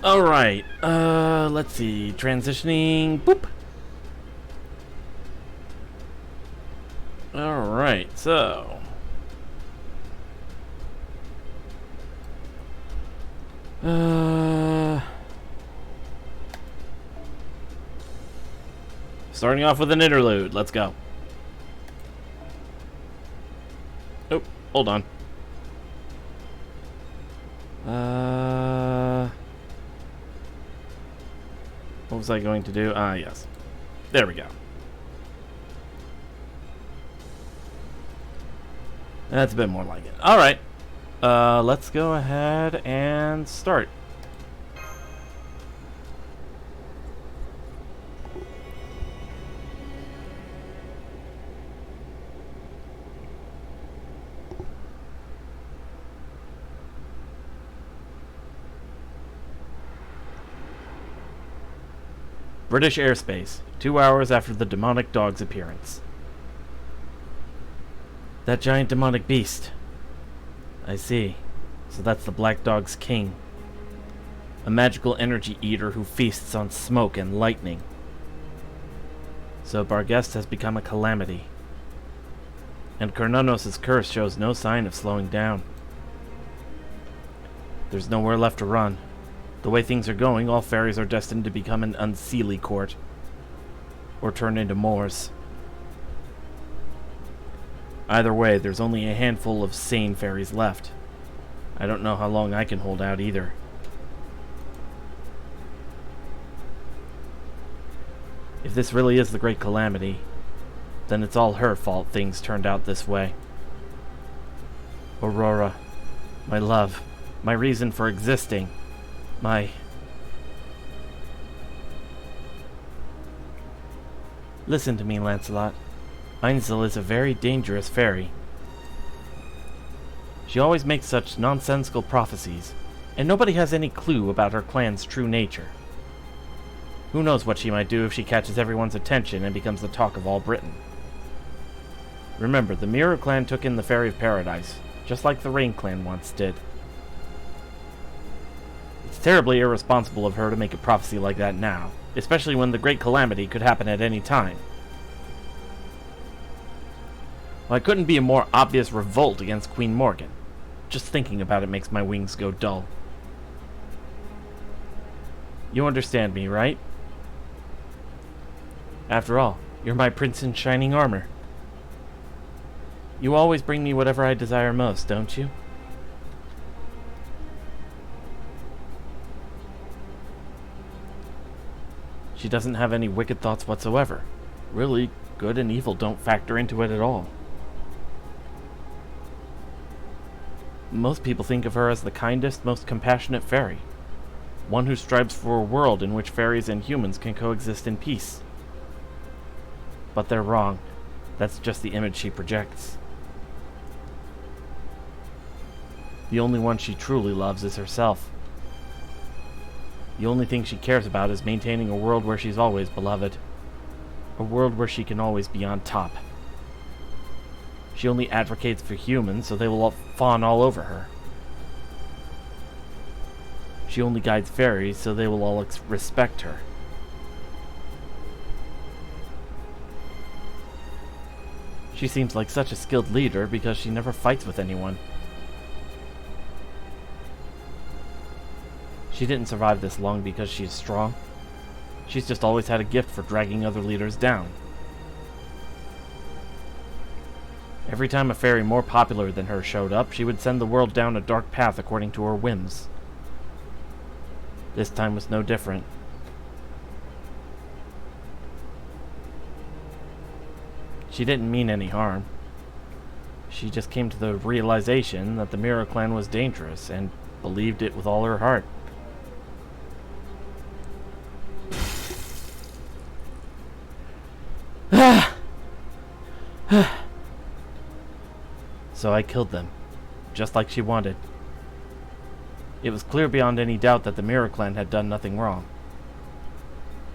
Alright, let's see. Transitioning. Boop. Alright, so. Starting off with an interlude. Let's go. Oh, hold on. What was I going to do? Ah, yes. There we go. That's a bit more like it. Alright. Let's go ahead and start. British airspace, 2 hours after the demonic dog's appearance. That giant demonic beast. I see. So that's the Black Dog's king. A magical energy eater who feasts on smoke and lightning. So Barghest has become a calamity. And Kornanos' curse shows no sign of slowing down. There's nowhere left to run. The way things are going, all fairies are destined to become an unseelie court. Or turn into Moors. Either way, there's only a handful of sane fairies left. I don't know how long I can hold out either. If this really is the Great Calamity, then it's all her fault things turned out this way. Aurora, my love, my reason for existing. Listen to me, Lancelot. Ainzel is a very dangerous fairy. She always makes such nonsensical prophecies, and nobody has any clue about her clan's true nature. Who knows what she might do if she catches everyone's attention and becomes the talk of all Britain. Remember, the Mirror Clan took in the Fairy of Paradise, just like the Rain Clan once did. It's terribly irresponsible of her to make a prophecy like that now, especially when the Great Calamity could happen at any time. Well, I couldn't be a more obvious revolt against Queen Morgan. Just thinking about it makes my wings go dull. You understand me, right? After all, you're my prince in shining armor. You always bring me whatever I desire most, don't you? She doesn't have any wicked thoughts whatsoever. Really, good and evil don't factor into it at all. Most people think of her as the kindest, most compassionate fairy. One who strives for a world in which fairies and humans can coexist in peace. But they're wrong. That's just the image she projects. The only one she truly loves is herself. The only thing she cares about is maintaining a world where she's always beloved. A world where she can always be on top. She only advocates for humans so they will fawn all over her. She only guides fairies so they will all respect her. She seems like such a skilled leader because she never fights with anyone. She didn't survive this long because she's strong. She's just always had a gift for dragging other leaders down. Every time a fairy more popular than her showed up, she would send the world down a dark path according to her whims. This time was no different. She didn't mean any harm. She just came to the realization that the Mirror Clan was dangerous and believed it with all her heart. So I killed them, just like she wanted. It was clear beyond any doubt that the Mirror Clan had done nothing wrong.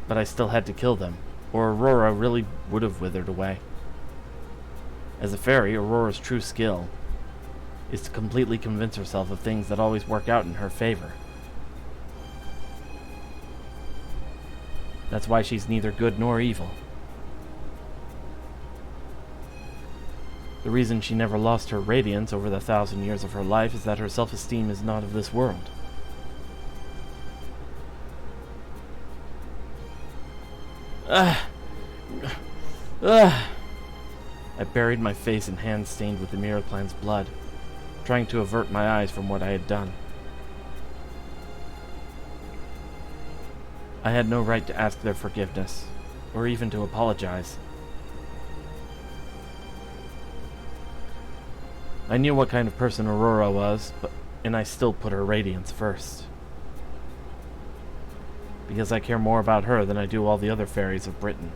But I still had to kill them, or Aurora really would have withered away. As a fairy, Aurora's true skill is to completely convince herself of things that always work out in her favor. That's why she's neither good nor evil. The reason she never lost her radiance over the 1,000 years of her life is that her self-esteem is not of this world. I buried my face in hands stained with the Mirror Clan's blood, trying to avert my eyes from what I had done. I had no right to ask their forgiveness, or even to apologize. I knew what kind of person Aurora was, and I still put her radiance first. Because I care more about her than I do all the other fairies of Britain.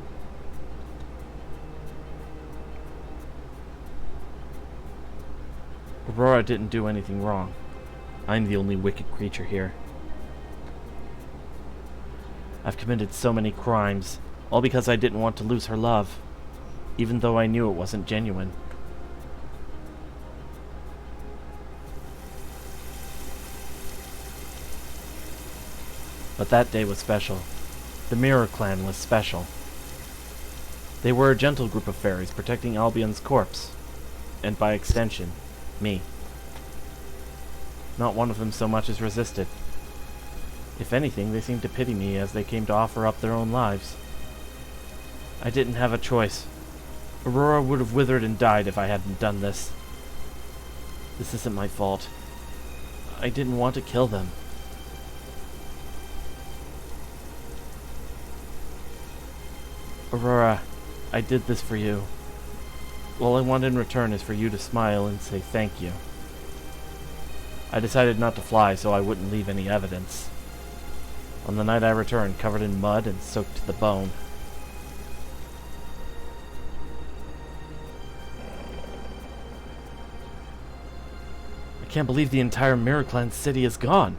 Aurora didn't do anything wrong. I'm the only wicked creature here. I've committed so many crimes, all because I didn't want to lose her love, even though I knew it wasn't genuine. But that day was special. The Mirror Clan was special. They were a gentle group of fairies protecting Albion's corpse, and by extension, me. Not one of them so much as resisted. If anything, they seemed to pity me as they came to offer up their own lives. I didn't have a choice. Aurora would have withered and died if I hadn't done this. This isn't my fault. I didn't want to kill them. Aurora, I did this for you. All I want in return is for you to smile and say thank you. I decided not to fly so I wouldn't leave any evidence. On the night I returned, covered in mud and soaked to the bone. I can't believe the entire Mirror Clan city is gone.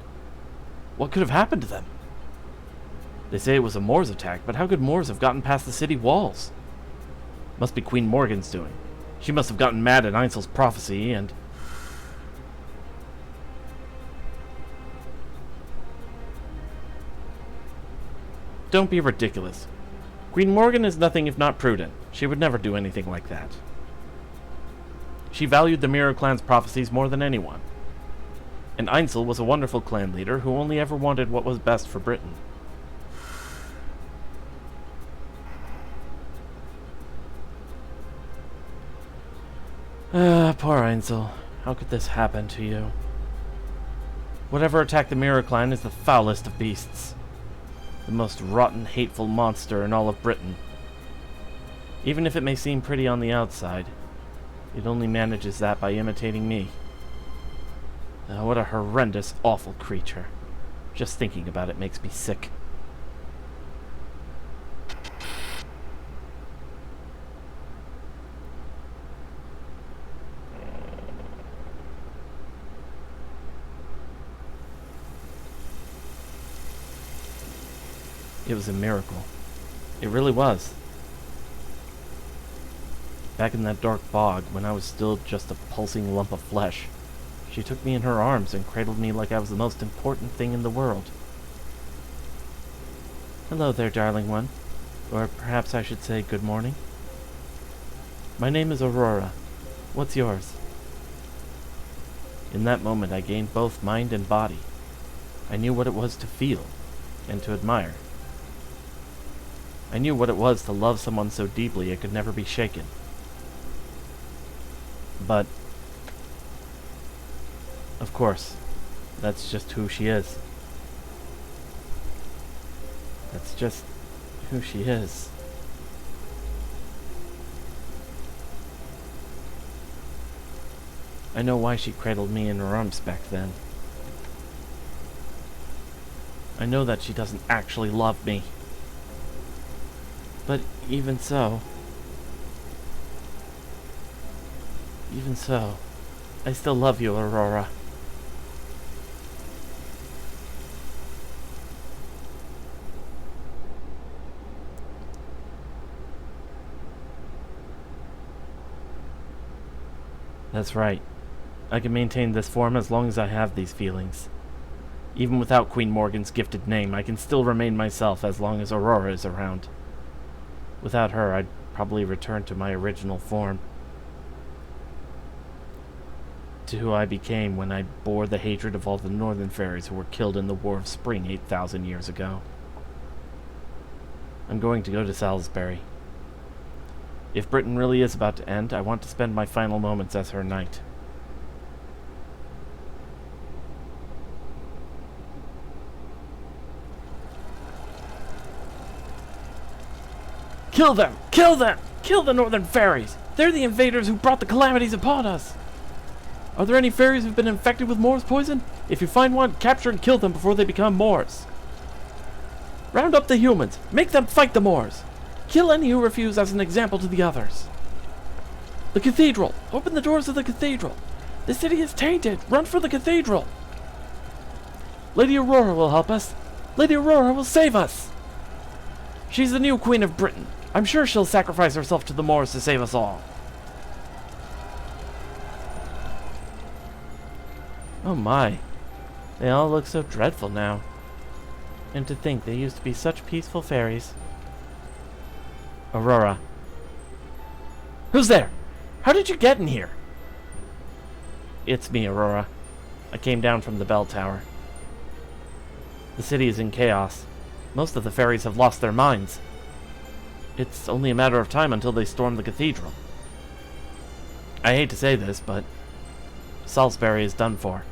What could have happened to them? They say it was a Moors attack, but how could Moors have gotten past the city walls? Must be Queen Morgan's doing. She must have gotten mad at Einzel's prophecy and... Don't be ridiculous. Queen Morgan is nothing if not prudent. She would never do anything like that. She valued the Mirror Clan's prophecies more than anyone. And Einzel was a wonderful clan leader who only ever wanted what was best for Britain. Poor Einzel. How could this happen to you? Whatever attacked the Mirror Clan is the foulest of beasts. The most rotten, hateful monster in all of Britain. Even if it may seem pretty on the outside, it only manages that by imitating me. What a horrendous, awful creature. Just thinking about it makes me sick. It was a miracle. It really was. Back in that dark bog, when I was still just a pulsing lump of flesh, she took me in her arms and cradled me like I was the most important thing in the world. Hello there, darling one. Or perhaps I should say good morning. My name is Aurora. What's yours? In that moment, I gained both mind and body. I knew what it was to feel and to admire. I knew what it was to love someone so deeply it could never be shaken. But, of course, that's just who she is. That's just who she is. I know why she cradled me in her arms back then. I know that she doesn't actually love me. But even so, I still love you, Aurora. That's right. I can maintain this form as long as I have these feelings. Even without Queen Morgan's gifted name, I can still remain myself as long as Aurora is around. Without her, I'd probably return to my original form. To who I became when I bore the hatred of all the northern fairies who were killed in the War of Spring 8,000 years ago. I'm going to go to Salisbury. If Britain really is about to end, I want to spend my final moments as her knight. Kill them! Kill them! Kill the northern fairies! They're the invaders who brought the calamities upon us! Are there any fairies who've been infected with Moor's poison? If you find one, capture and kill them before they become Moors. Round up the humans. Make them fight the Moors. Kill any who refuse as an example to the others. The cathedral. Open the doors of the cathedral. The city is tainted. Run for the cathedral. Lady Aurora will help us. Lady Aurora will save us. She's the new Queen of Britain. I'm sure she'll sacrifice herself to the Moors to save us all. Oh my. They all look so dreadful now. And to think they used to be such peaceful fairies. Aurora. Who's there? How did you get in here? It's me, Aurora. I came down from the bell tower. The city is in chaos. Most of the fairies have lost their minds. It's only a matter of time until they storm the cathedral. I hate to say this, but Salisbury is done for.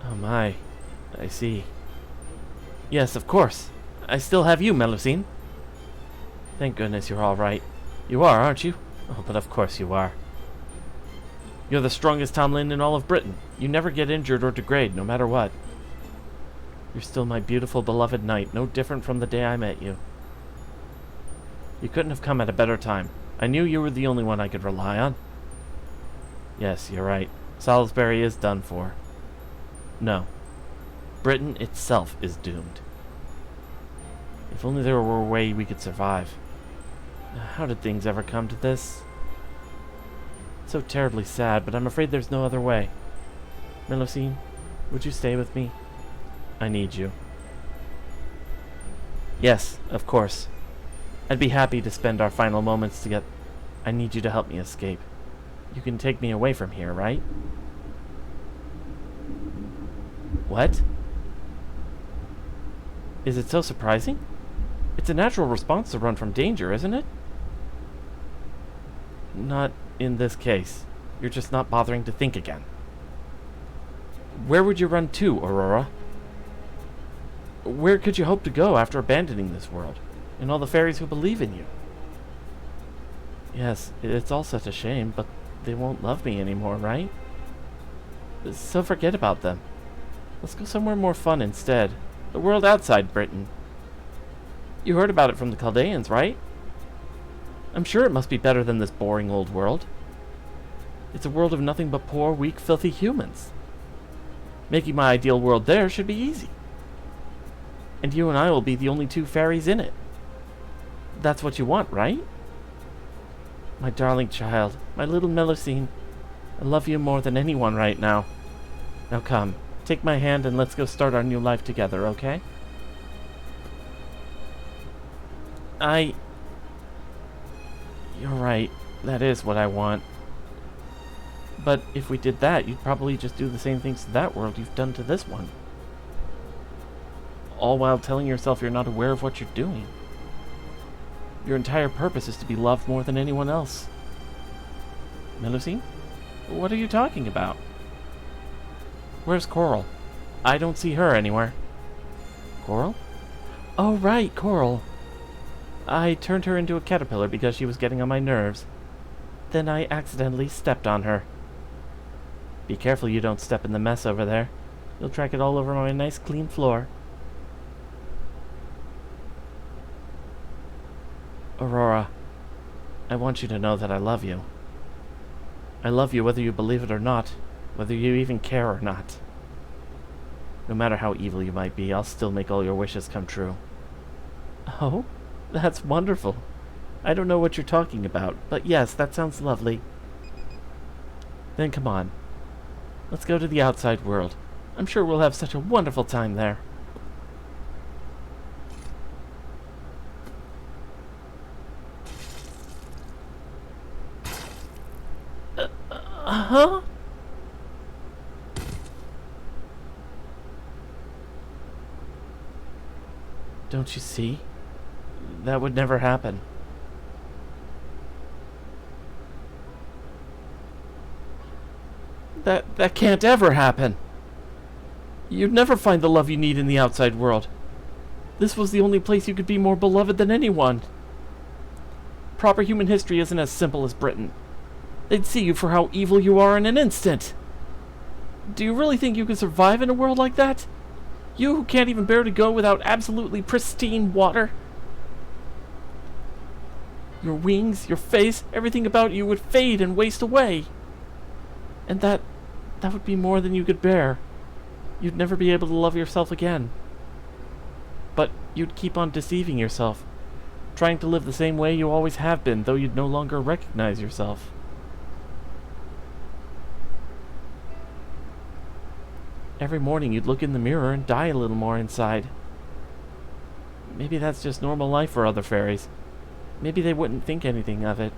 Oh my, I see. Yes, of course. I still have you, Melusine. Thank goodness you're all right. You are, aren't you? Oh, but of course you are. You're the strongest Tomlin in all of Britain. You never get injured or degrade, no matter what. You're still my beautiful, beloved knight, no different from the day I met you. You couldn't have come at a better time. I knew you were the only one I could rely on. Yes, you're right. Salisbury is done for. No. Britain itself is doomed. If only there were a way we could survive. How did things ever come to this? So terribly sad, but I'm afraid there's no other way. Melusine, would you stay with me? I need you. Yes, of course. I'd be happy to spend our final moments together. I need you to help me escape. You can take me away from here, right? What? Is it so surprising? It's a natural response to run from danger, isn't it? Not in this case. You're just not bothering to think again. Where would you run to, Aurora? Where could you hope to go after abandoning this world, and all the fairies who believe in you? Yes, it's all such a shame, but they won't love me anymore, right? So forget about them. Let's go somewhere more fun instead. The world outside Britain. You heard about it from the Chaldeans, right? I'm sure it must be better than this boring old world. It's a world of nothing but poor, weak, filthy humans. Making my ideal world there should be easy. And you and I will be the only two fairies in it. That's what you want, right? My darling child, my little Melusine, I love you more than anyone right now. Now come, take my hand and let's go start our new life together, okay? You're right, that is what I want. But if we did that, you'd probably just do the same things to that world you've done to this one. All while telling yourself you're not aware of what you're doing. Your entire purpose is to be loved more than anyone else. Melusine? What are you talking about? Where's Coral? I don't see her anywhere. Coral? Oh, right, Coral. I turned her into a caterpillar because she was getting on my nerves. Then I accidentally stepped on her. Be careful you don't step in the mess over there. You'll track it all over my nice clean floor. Aurora, I want you to know that I love you. I love you whether you believe it or not, whether you even care or not. No matter how evil you might be, I'll still make all your wishes come true. Oh? That's wonderful. I don't know what you're talking about, but yes, that sounds lovely. Then come on. Let's go to the outside world. I'm sure we'll have such a wonderful time there. Huh? Don't you see? That would never happen. That can't ever happen. You'd never find the love you need in the outside world. This was the only place you could be more beloved than anyone. Proper human history isn't as simple as Britain. They'd see you for how evil you are in an instant. Do you really think you could survive in a world like that? You who can't even bear to go without absolutely pristine water? Your wings, your face, everything about you would fade and waste away. And that would be more than you could bear. You'd never be able to love yourself again. But you'd keep on deceiving yourself, trying to live the same way you always have been, though you'd no longer recognize yourself. Every morning you'd look in the mirror and die a little more inside. Maybe that's just normal life for other fairies. Maybe they wouldn't think anything of it.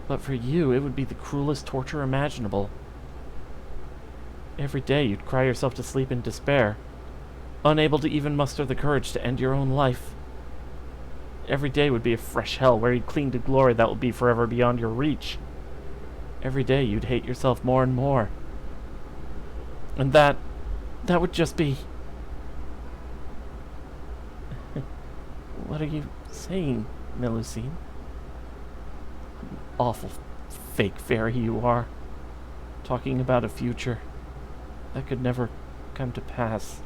But for you, it would be the cruelest torture imaginable. Every day you'd cry yourself to sleep in despair, unable to even muster the courage to end your own life. Every day would be a fresh hell where you'd cling to glory that will be forever beyond your reach. Every day you'd hate yourself more and more. And that would just be... What are you saying, Melusine? Awful fake fairy you are. Talking about a future that could never come to pass.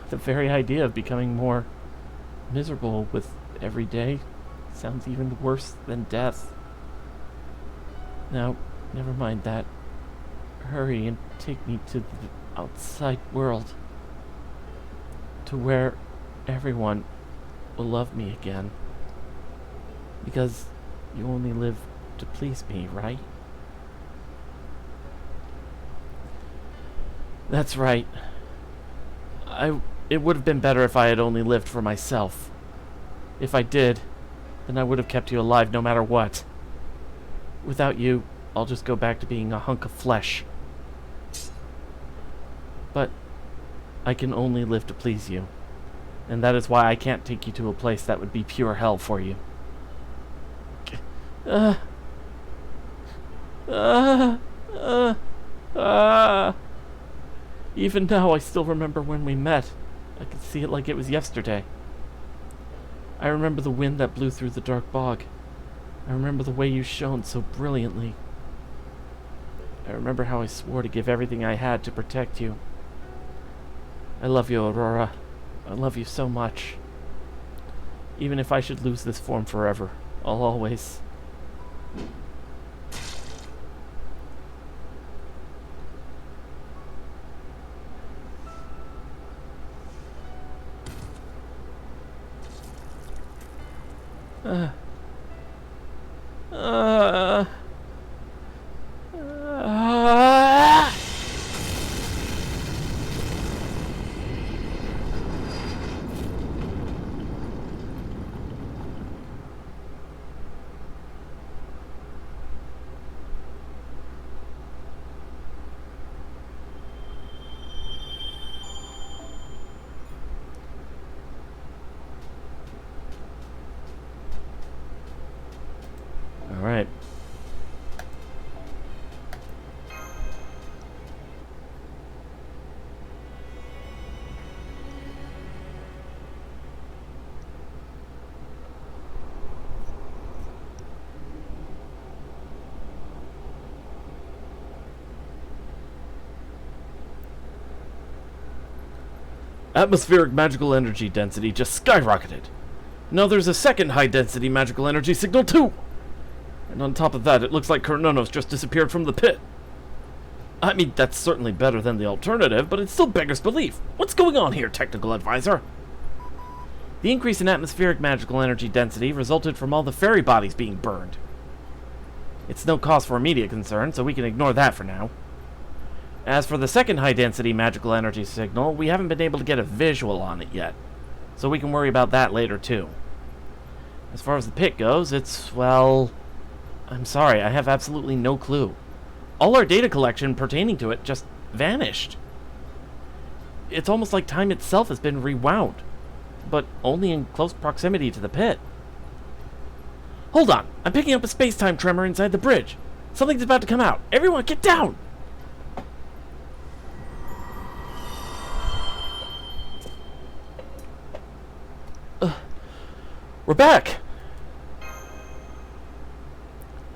The very idea of becoming more miserable with every day sounds even worse than death. Now, never mind that. Hurry and take me to the outside world. To where everyone will love me again. Because you only live to please me, right? That's right. It would have been better if I had only lived for myself. If I did, then I would have kept you alive no matter what. Without you, I'll just go back to being a hunk of flesh. But I can only live to please you, and that is why I can't take you to a place that would be pure hell for you. Even now, I still remember when we met. I could see it like it was yesterday. I remember the wind that blew through the dark bog. I remember the way you shone so brilliantly. I remember how I swore to give everything I had to protect you. I love you, Aurora. I love you so much. Even if I should lose this form forever, I'll always... Uh... Alright. Atmospheric magical energy density just skyrocketed. Now there's a second high density magical energy signal too. And on top of that, it looks like Chrononos just disappeared from the pit. I mean, that's certainly better than the alternative, but it still beggars belief. What's going on here, technical advisor? The increase in atmospheric magical energy density resulted from all the fairy bodies being burned. It's no cause for immediate concern, so we can ignore that for now. As for the second high-density magical energy signal, we haven't been able to get a visual on it yet, so we can worry about that later too. As far as the pit goes, it's, well... I'm sorry, I have absolutely no clue. All our data collection pertaining to it just vanished. It's almost like time itself has been rewound, but only in close proximity to the pit. Hold on, I'm picking up a space-time tremor inside the bridge. Something's about to come out. Everyone, get down! We're back!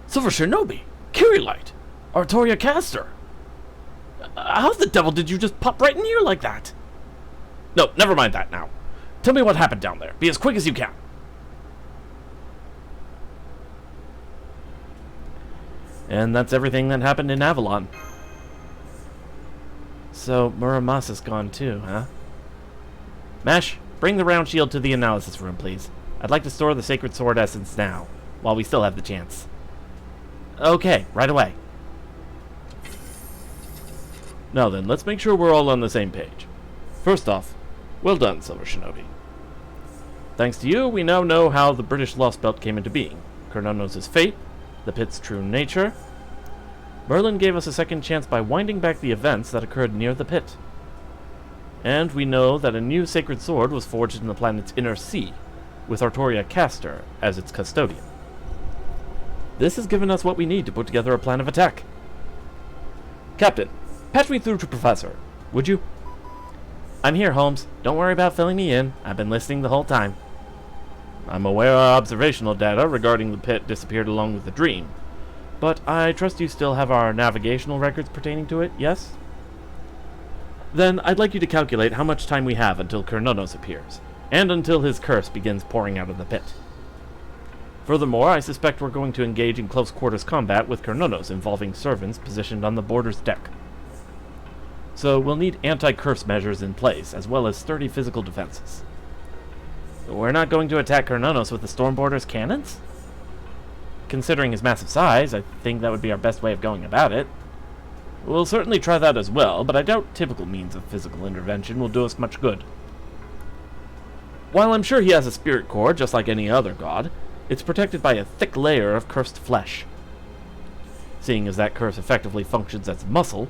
Silver Shinobi, Kirillite, Artoria Caster. How the devil did you just pop right in here like that? No, never mind that now. Tell me what happened down there. Be as quick as you can. And that's everything that happened in Avalon. So, Muramasa's gone too, huh? Mash, bring the round shield to the analysis room, please. I'd like to store the Sacred Sword Essence now, while we still have the chance. Okay, right away. Now then, let's make sure we're all on the same page. First off, well done, Silver Shinobi. Thanks to you, we now know how the British Lost Belt came into being, Chrononos' fate, the pit's true nature. Merlin gave us a second chance by winding back the events that occurred near the pit. And we know that a new sacred sword was forged in the planet's inner sea, with Artoria Caster as its custodian. This has given us what we need to put together a plan of attack. Captain, patch me through to Professor, would you? I'm here, Holmes. Don't worry about filling me in. I've been listening the whole time. I'm aware our observational data regarding the pit disappeared along with the dream, but I trust you still have our navigational records pertaining to it, yes? Then I'd like you to calculate how much time we have until Chrononos appears, and until his curse begins pouring out of the pit. Furthermore, I suspect we're going to engage in close quarters combat with Chrononos involving servants positioned on the border's deck. So we'll need anti-curse measures in place, as well as sturdy physical defenses. We're not going to attack Chrononos with the Stormborder's cannons? considering his massive size, I think that would be our best way of going about it. We'll certainly try that as well, but I doubt typical means of physical intervention will do us much good. While I'm sure he has a spirit core, just like any other god, it's protected by a thick layer of cursed flesh. Seeing as that curse effectively functions as muscle,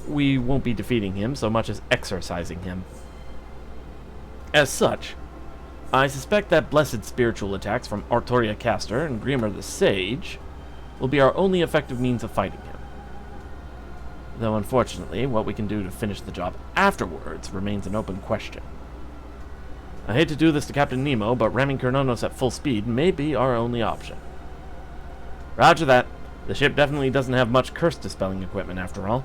we won't be defeating him so much as exorcising him. As such, I suspect that blessed spiritual attacks from Artoria Caster and Grimer the Sage will be our only effective means of fighting him. Though unfortunately, what we can do to finish the job afterwards remains an open question. I hate to do this to Captain Nemo, but ramming Kernonos at full speed may be our only option. Roger that. The ship definitely doesn't have much curse-dispelling equipment after all.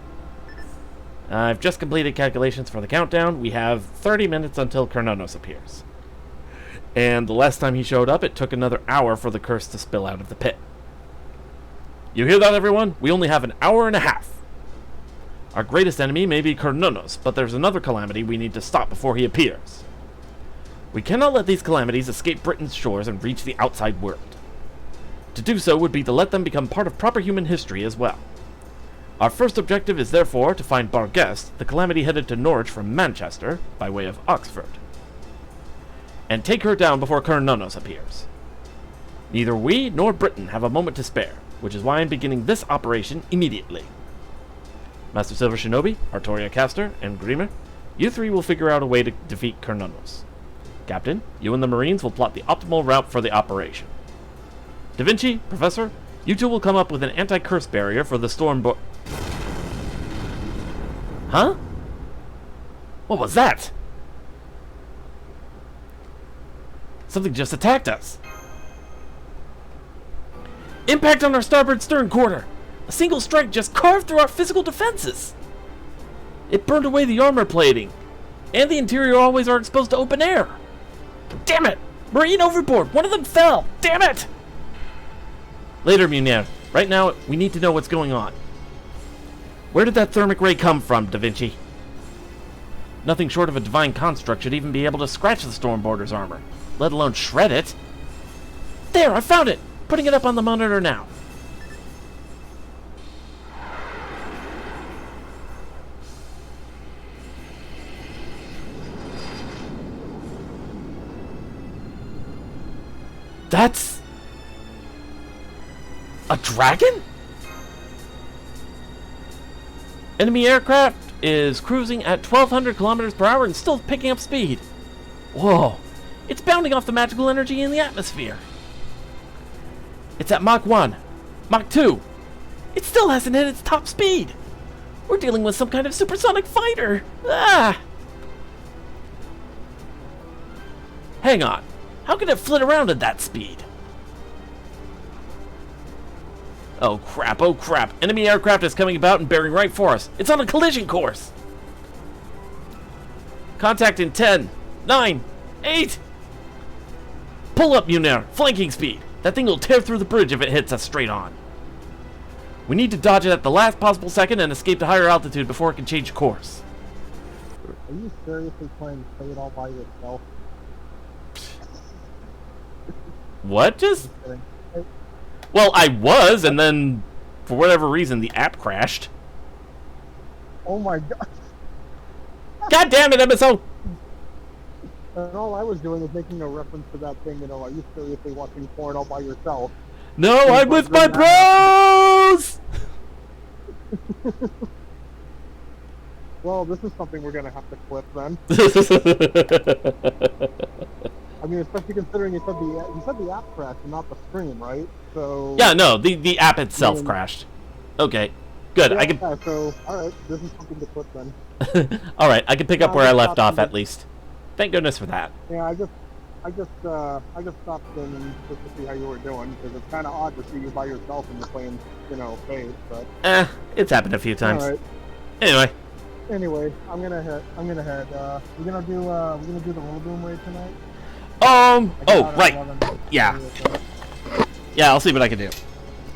I've just completed calculations for the countdown. We have 30 minutes until Kernonos appears. And the last time he showed up, it took another hour for the curse to spill out of the pit. You hear that, everyone? We only have an hour and a half. Our greatest enemy may be Kernonos, but there's another calamity we need to stop before he appears. We cannot let these calamities escape Britain's shores and reach the outside world. To do so would be to let them become part of proper human history as well. Our first objective is therefore to find Barghest, the calamity headed to Norwich from Manchester, by way of Oxford, and take her down before Kernonos appears. Neither we nor Britain have a moment to spare, which is why I'm beginning this operation immediately. Master Silver Shinobi, Artoria Caster, and Grimer, you three will figure out a way to defeat Kernonos. Captain, you and the Marines will plot the optimal route for the operation. Da Vinci, Professor, you two will come up with an anti-curse barrier for the Huh? What was that? Something just attacked us. Impact on our starboard stern quarter. A single strike just carved through our physical defenses. It burned away the armor plating, and the interior always are exposed to open air. Damn it! Marine overboard! One of them fell! Damn it! Later, Munir. Right now, we need to know what's going on. Where did that thermic ray come from, Da Vinci? Nothing short of a divine construct should even be able to scratch the Stormboarder's armor, let alone shred it. There, I found it! Putting it up on the monitor now. That's a dragon? Enemy aircraft is cruising at 1,200 kilometers per hour and still picking up speed. Whoa, it's bounding off the magical energy in the atmosphere. It's at Mach 1, Mach 2. It still hasn't hit its top speed. We're dealing with some kind of supersonic fighter. Ah! Hang on. How can it flit around at that speed? Oh crap, oh crap. Enemy aircraft is coming about and bearing right for us. It's on a collision course. Contact in 10, 9, 8. Pull up, Munir. Flanking speed. That thing will tear through the bridge if it hits us straight on. We need to dodge it at the last possible second and escape to higher altitude before it can change course. Are you seriously trying to play it all by yourself? What? Just... Well, I was, and then, for whatever reason, the app crashed. Oh my god. God damn it, MSO! And all I was doing was making a reference to that thing, are you seriously watching porn all by yourself? No, I'm with my bros! Well, this is something we're gonna have to clip then. I mean, especially considering you said the app crashed and not the stream, right? So yeah, no, the app itself crashed. Okay, good. Yeah, I can. Yeah, so all right, this is something to clip then. All right, I can pick up where I left off at least. Thank goodness for that. Yeah, I just stopped in just to see how you were doing because it's kind of odd to see you by yourself and you're playing, FAE, but. It's happened a few times. All right. Anyway, I'm gonna head. We're gonna do the little boom raid tonight. Oh, right. Yeah. Yeah, I'll see what I can do.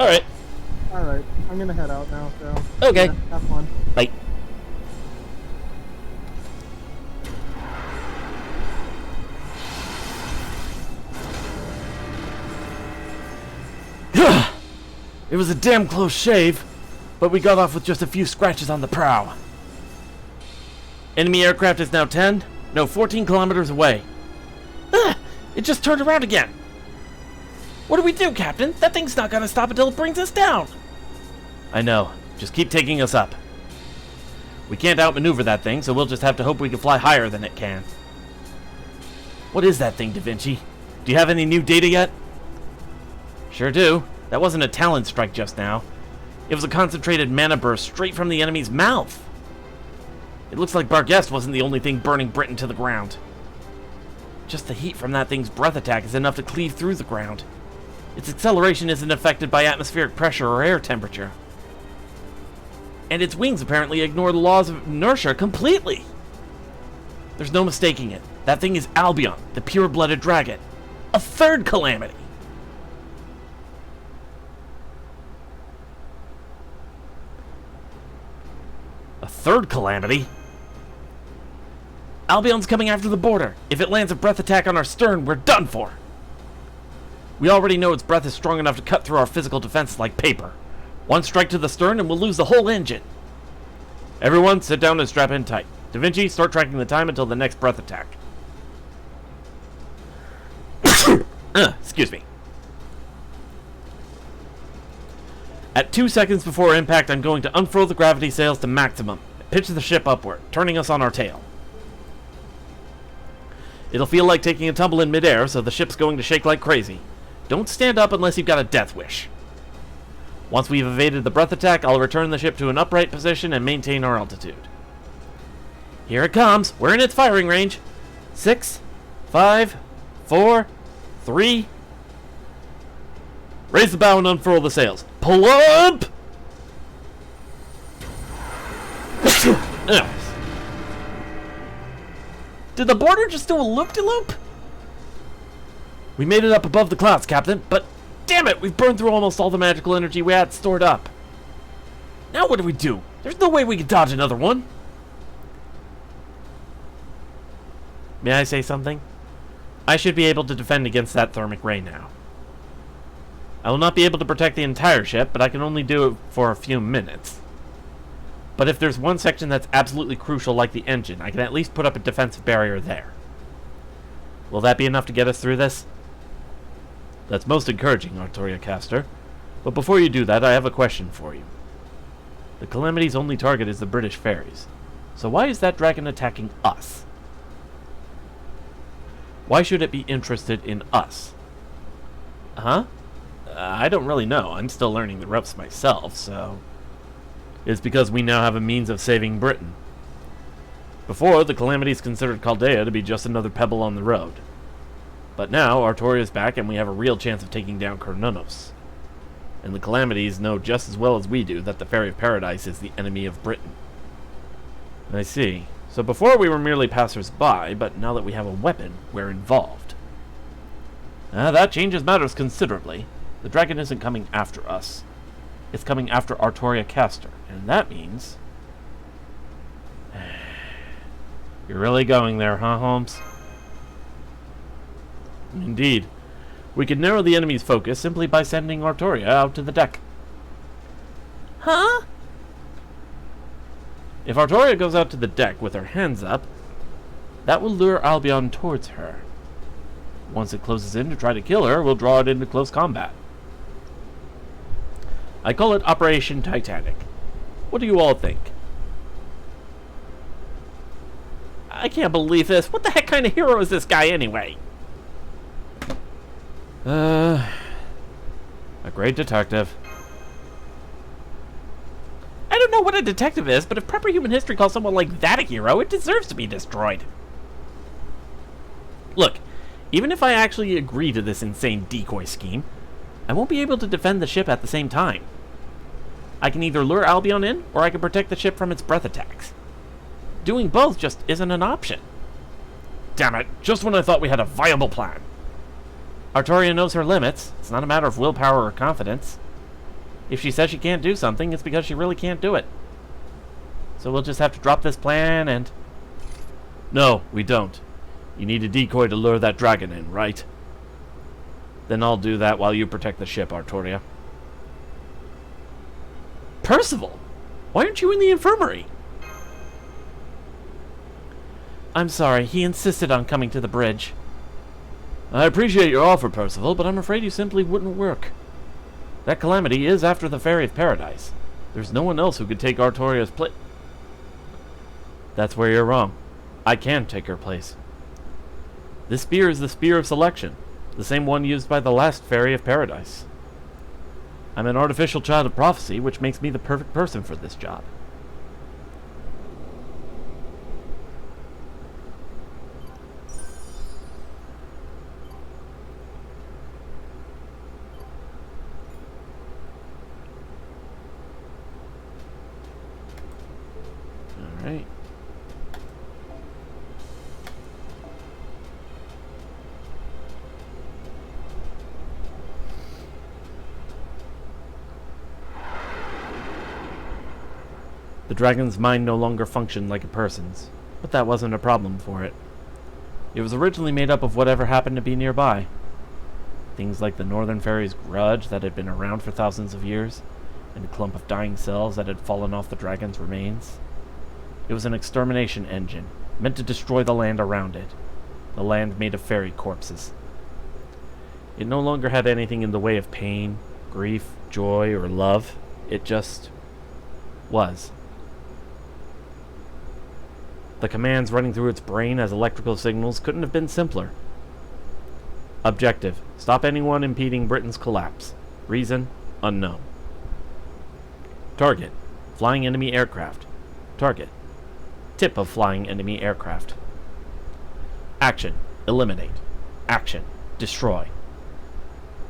Alright. Alright, I'm gonna head out now, so... Okay. Yeah, have fun. Bye. was a damn close shave, but we got off with just a few scratches on the prow. Enemy aircraft is now 14 kilometers away. It just turned around again. What do we do, Captain? That thing's not gonna stop until it brings us down. I know. Just keep taking us up. We can't outmaneuver that thing, so we'll just have to hope we can fly higher than it can. What is that thing, Da Vinci? Do you have any new data yet? Sure do. That wasn't a Talon strike just now. It was a concentrated mana burst straight from the enemy's mouth. It looks like Barghest wasn't the only thing burning Britain to the ground. Just the heat from that thing's breath attack is enough to cleave through the ground. Its acceleration isn't affected by atmospheric pressure or air temperature. And its wings apparently ignore the laws of inertia completely. There's no mistaking it. That thing is Albion, the pure-blooded dragon. A third calamity. A third calamity? Albion's coming after the border. If it lands a breath attack on our stern, we're done for. We already know its breath is strong enough to cut through our physical defenses like paper. One strike to the stern and we'll lose the whole engine. Everyone, sit down and strap in tight. Da Vinci, start tracking the time until the next breath attack. Excuse me. At 2 seconds before impact, I'm going to unfurl the gravity sails to maximum. Pitch the ship upward, turning us on our tail. It'll feel like taking a tumble in midair, so the ship's going to shake like crazy. Don't stand up unless you've got a death wish. Once we've evaded the breath attack, I'll return the ship to an upright position and maintain our altitude. Here it comes. We're in its firing range. 6, 5, 4, 3. Raise the bow and unfurl the sails. Pull up! Did the border just do a loop-de-loop? We made it up above the clouds, Captain, but damn it, we've burned through almost all the magical energy we had stored up. Now what do we do? There's no way we can dodge another one. May I say something? I should be able to defend against that thermic ray now. I will not be able to protect the entire ship, but I can only do it for a few minutes. But if there's one section that's absolutely crucial, like the engine, I can at least put up a defensive barrier there. Will that be enough to get us through this? That's most encouraging, Artoria Caster. But before you do that, I have a question for you. The Calamity's only target is the British ferries. So why is that dragon attacking us? Why should it be interested in us? Huh? I don't really know. I'm still learning the ropes myself, so... It's because we now have a means of saving Britain. Before, the Calamities considered Chaldea to be just another pebble on the road. But now, Artoria's back and we have a real chance of taking down Kornunos. And the Calamities know just as well as we do that the Ferry of Paradise is the enemy of Britain. I see. So before we were merely passers-by, but now that we have a weapon, we're involved. That changes matters considerably. The dragon isn't coming after us. It's coming after Artoria Caster, and that means... You're really going there, huh, Holmes? Indeed. We could narrow the enemy's focus simply by sending Artoria out to the deck. Huh? If Artoria goes out to the deck with her hands up, that will lure Albion towards her. Once it closes in to try to kill her, we'll draw it into close combat. I call it Operation Titanic. What do you all think? I can't believe this. What the heck kind of hero is this guy anyway? A great detective. I don't know what a detective is, but if proper human history calls someone like that a hero, it deserves to be destroyed. Look, even if I actually agree to this insane decoy scheme, I won't be able to defend the ship at the same time. I can either lure Albion in, or I can protect the ship from its breath attacks. Doing both just isn't an option. Damn it, just when I thought we had a viable plan. Artoria knows her limits. It's not a matter of willpower or confidence. If she says she can't do something, it's because she really can't do it. So we'll just have to drop this plan and... No, we don't. You need a decoy to lure that dragon in, right? Then I'll do that while you protect the ship, Artoria. Percival! Why aren't you in the infirmary? I'm sorry, he insisted on coming to the bridge. I appreciate your offer, Percival, but I'm afraid you simply wouldn't work. That calamity is after the Fairy of Paradise. There's no one else who could take Artoria's place. That's where you're wrong. I can take her place. This spear is the Spear of Selection, the same one used by the last Fairy of Paradise. I'm an artificial child of prophecy, which makes me the perfect person for this job. Alright. The dragon's mind no longer functioned like a person's, but that wasn't a problem for it. It was originally made up of whatever happened to be nearby. Things like the Northern Fairy's grudge that had been around for thousands of years, and a clump of dying cells that had fallen off the dragon's remains. It was an extermination engine, meant to destroy the land around it. The land made of fairy corpses. It no longer had anything in the way of pain, grief, joy, or love. It just was. The commands running through its brain as electrical signals couldn't have been simpler. Objective: stop anyone impeding Britain's collapse. Reason: unknown. Target: flying enemy aircraft. Target: tip of flying enemy aircraft. Action: eliminate. Action: destroy.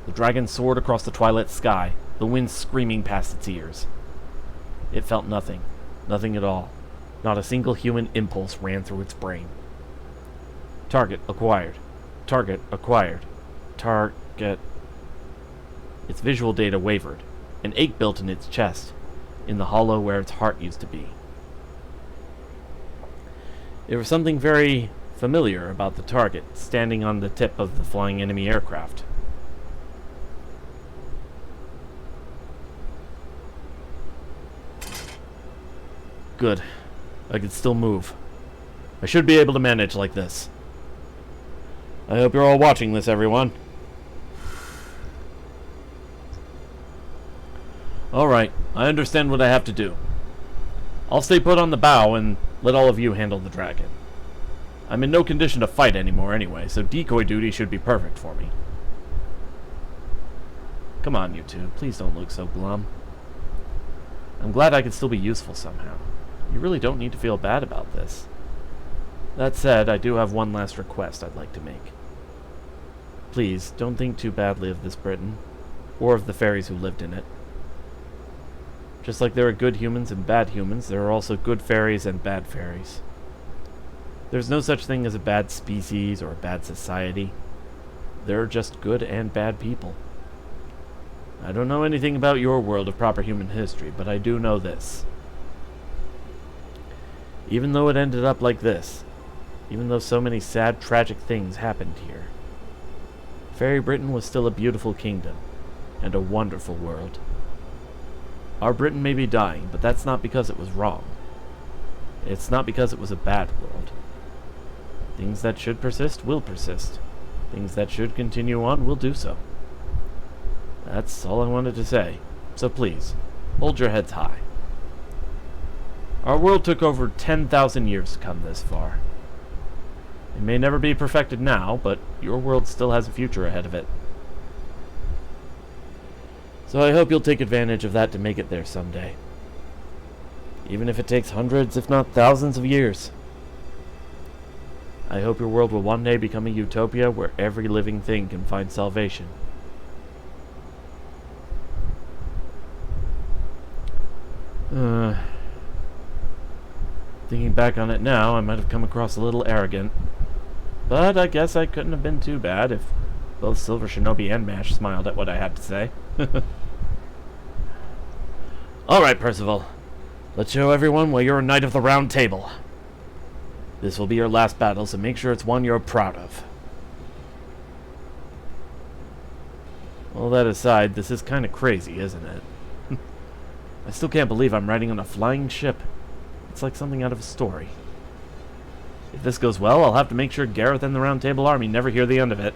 The dragon soared across the twilight sky, the wind screaming past its ears. It felt nothing. Nothing at all. Not a single human impulse ran through its brain. Target acquired. Target acquired. Target. Its visual data wavered. An ache built in its chest, in the hollow where its heart used to be. There was something very familiar about the target, standing on the tip of the flying enemy aircraft. Good. I can still move. I should be able to manage like this. I hope you're all watching this, everyone. Alright, I understand what I have to do. I'll stay put on the bow and let all of you handle the dragon. I'm in no condition to fight anymore anyway, so decoy duty should be perfect for me. Come on, you two. Please don't look so glum. I'm glad I can still be useful somehow. You really don't need to feel bad about this. That said, I do have one last request I'd like to make. Please, don't think too badly of this Britain, or of the fairies who lived in it. Just like there are good humans and bad humans, there are also good fairies and bad fairies. There's no such thing as a bad species or a bad society. There are just good and bad people. I don't know anything about your world of proper human history, but I do know this. Even though it ended up like this, even though so many sad, tragic things happened here, Fairy Britain was still a beautiful kingdom, and a wonderful world. Our Britain may be dying, but that's not because it was wrong. It's not because it was a bad world. Things that should persist will persist. Things that should continue on will do so. That's all I wanted to say, so please, hold your heads high. Our world took over 10,000 years to come this far. It may never be perfected now, but your world still has a future ahead of it. So I hope you'll take advantage of that to make it there someday. Even if it takes hundreds, if not thousands of years. I hope your world will one day become a utopia where every living thing can find salvation. Thinking back on it now, I might have come across a little arrogant. But I guess I couldn't have been too bad if both Silver Shinobi and Mash smiled at what I had to say. Alright, Percival. Let's show everyone why you're a Knight of the Round Table. This will be your last battle, so make sure it's one you're proud of. All that aside, this is kind of crazy, isn't it? I still can't believe I'm riding on a flying ship. It's like something out of a story. If this goes well, I'll have to make sure Gareth and the Round Table Army never hear the end of it.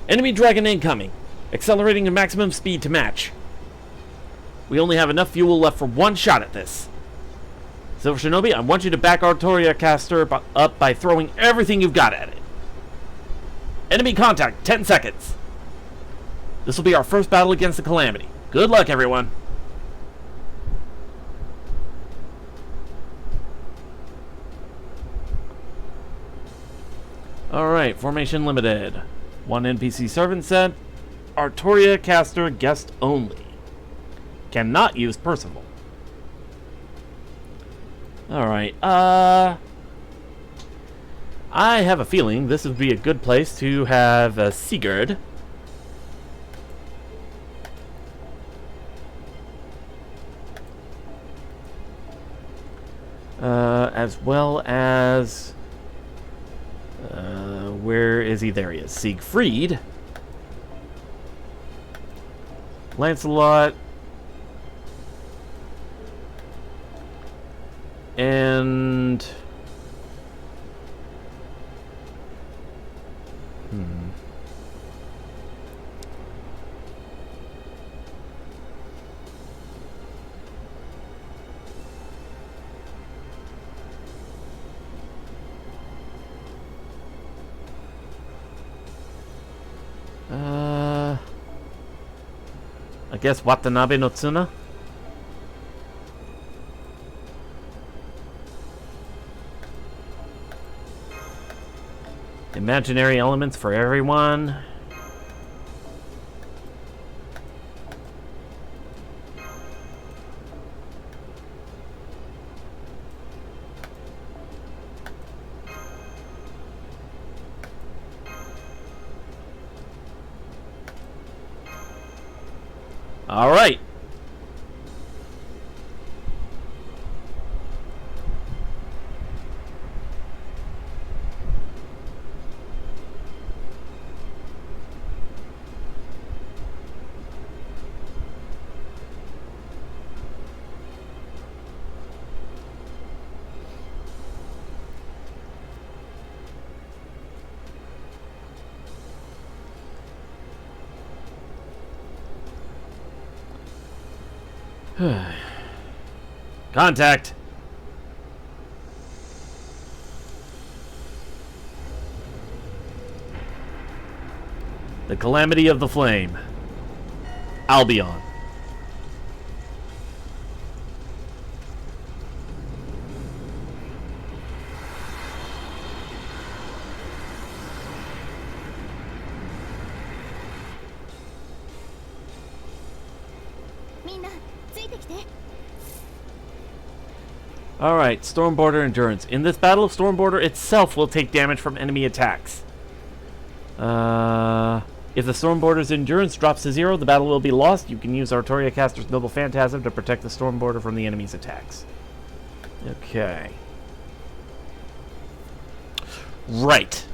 Enemy dragon incoming. Accelerating to maximum speed to match. We only have enough fuel left for one shot at this. Silver Shinobi, I want you to back Artoria Caster up by throwing everything you've got at it. Enemy contact, 10 seconds. This will be our first battle against the Calamity. Good luck, everyone. Alright, Formation Limited. 1 NPC servant set. Artoria Caster guest only. Cannot use Percival. Alright, I have a feeling this would be a good place to have Sigurd. As well as... where is he? There he is. Siegfried. Lancelot. And... I guess Watanabe no Tsuna? Imaginary elements for everyone. All right. Contact. The Calamity of the Flame. Albion. Alright, Stormborder Endurance. In this battle, Stormborder itself will take damage from enemy attacks. If the Stormborder's endurance drops to 0, the battle will be lost. You can use Artoria Caster's Noble Phantasm to protect the Stormborder from the enemy's attacks. Okay. Right.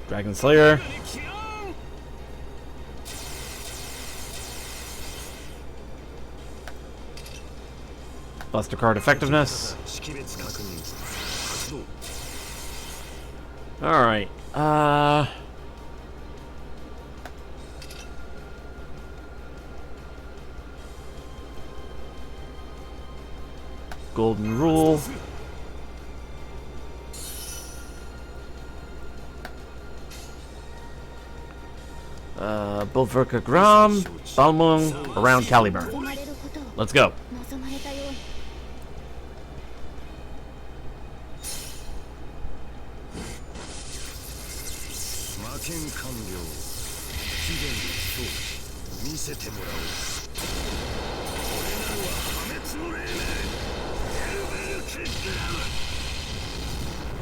Dragon Slayer. Buster card effectiveness. Alright. Golden Rule. Bulverka Gram, Balmung, around Caliburn. Let's go.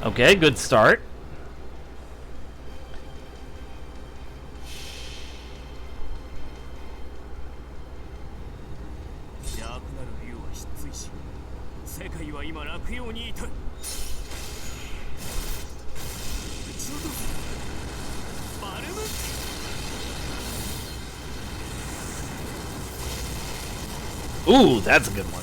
Okay, good start. Ooh, that's a good one.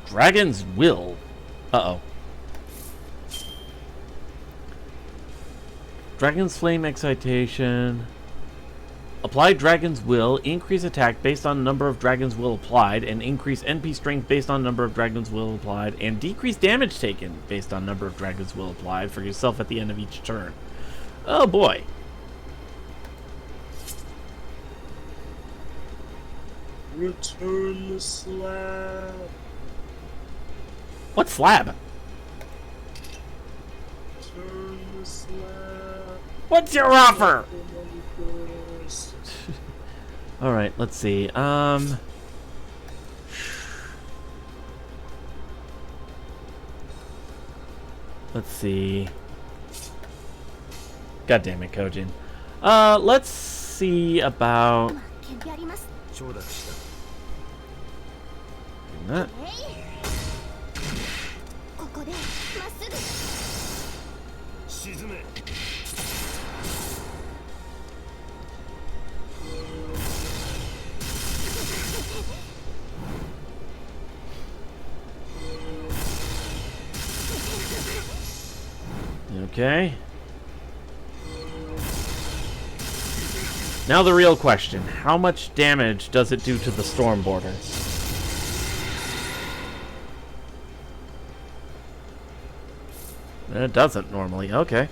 Dragon's Will. Uh-oh. Dragon's Flame Excitation. Apply Dragon's Will. Increase attack based on number of Dragon's Will applied. And increase NP strength based on number of Dragon's Will applied. And decrease damage taken based on number of Dragon's Will applied for yourself at the end of each turn. Oh boy. Return the slab. What slab? Return the slab. What's your offer? Alright, let's see. Let's see. God damn it, Kojin. Let's see about that. Okay. Now the real question. How much damage does it do to the storm border? It doesn't normally. Okay.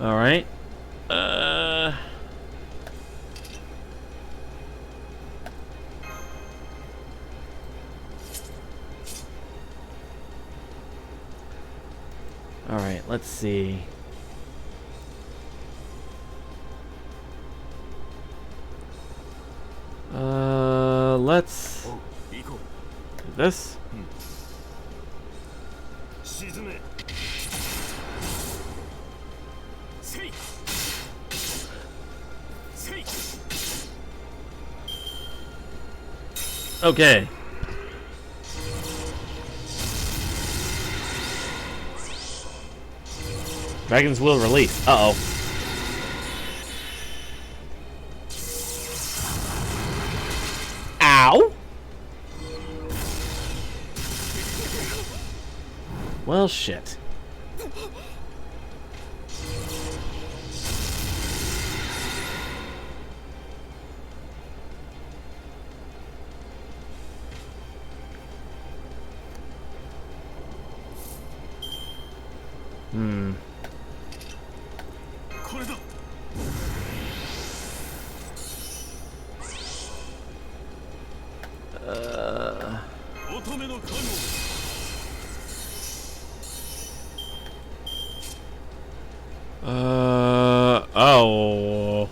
All right. All right, let's see. Let's do this. Okay. Dragon's Will release. Uh-oh. Ow! Well, shit. Oh.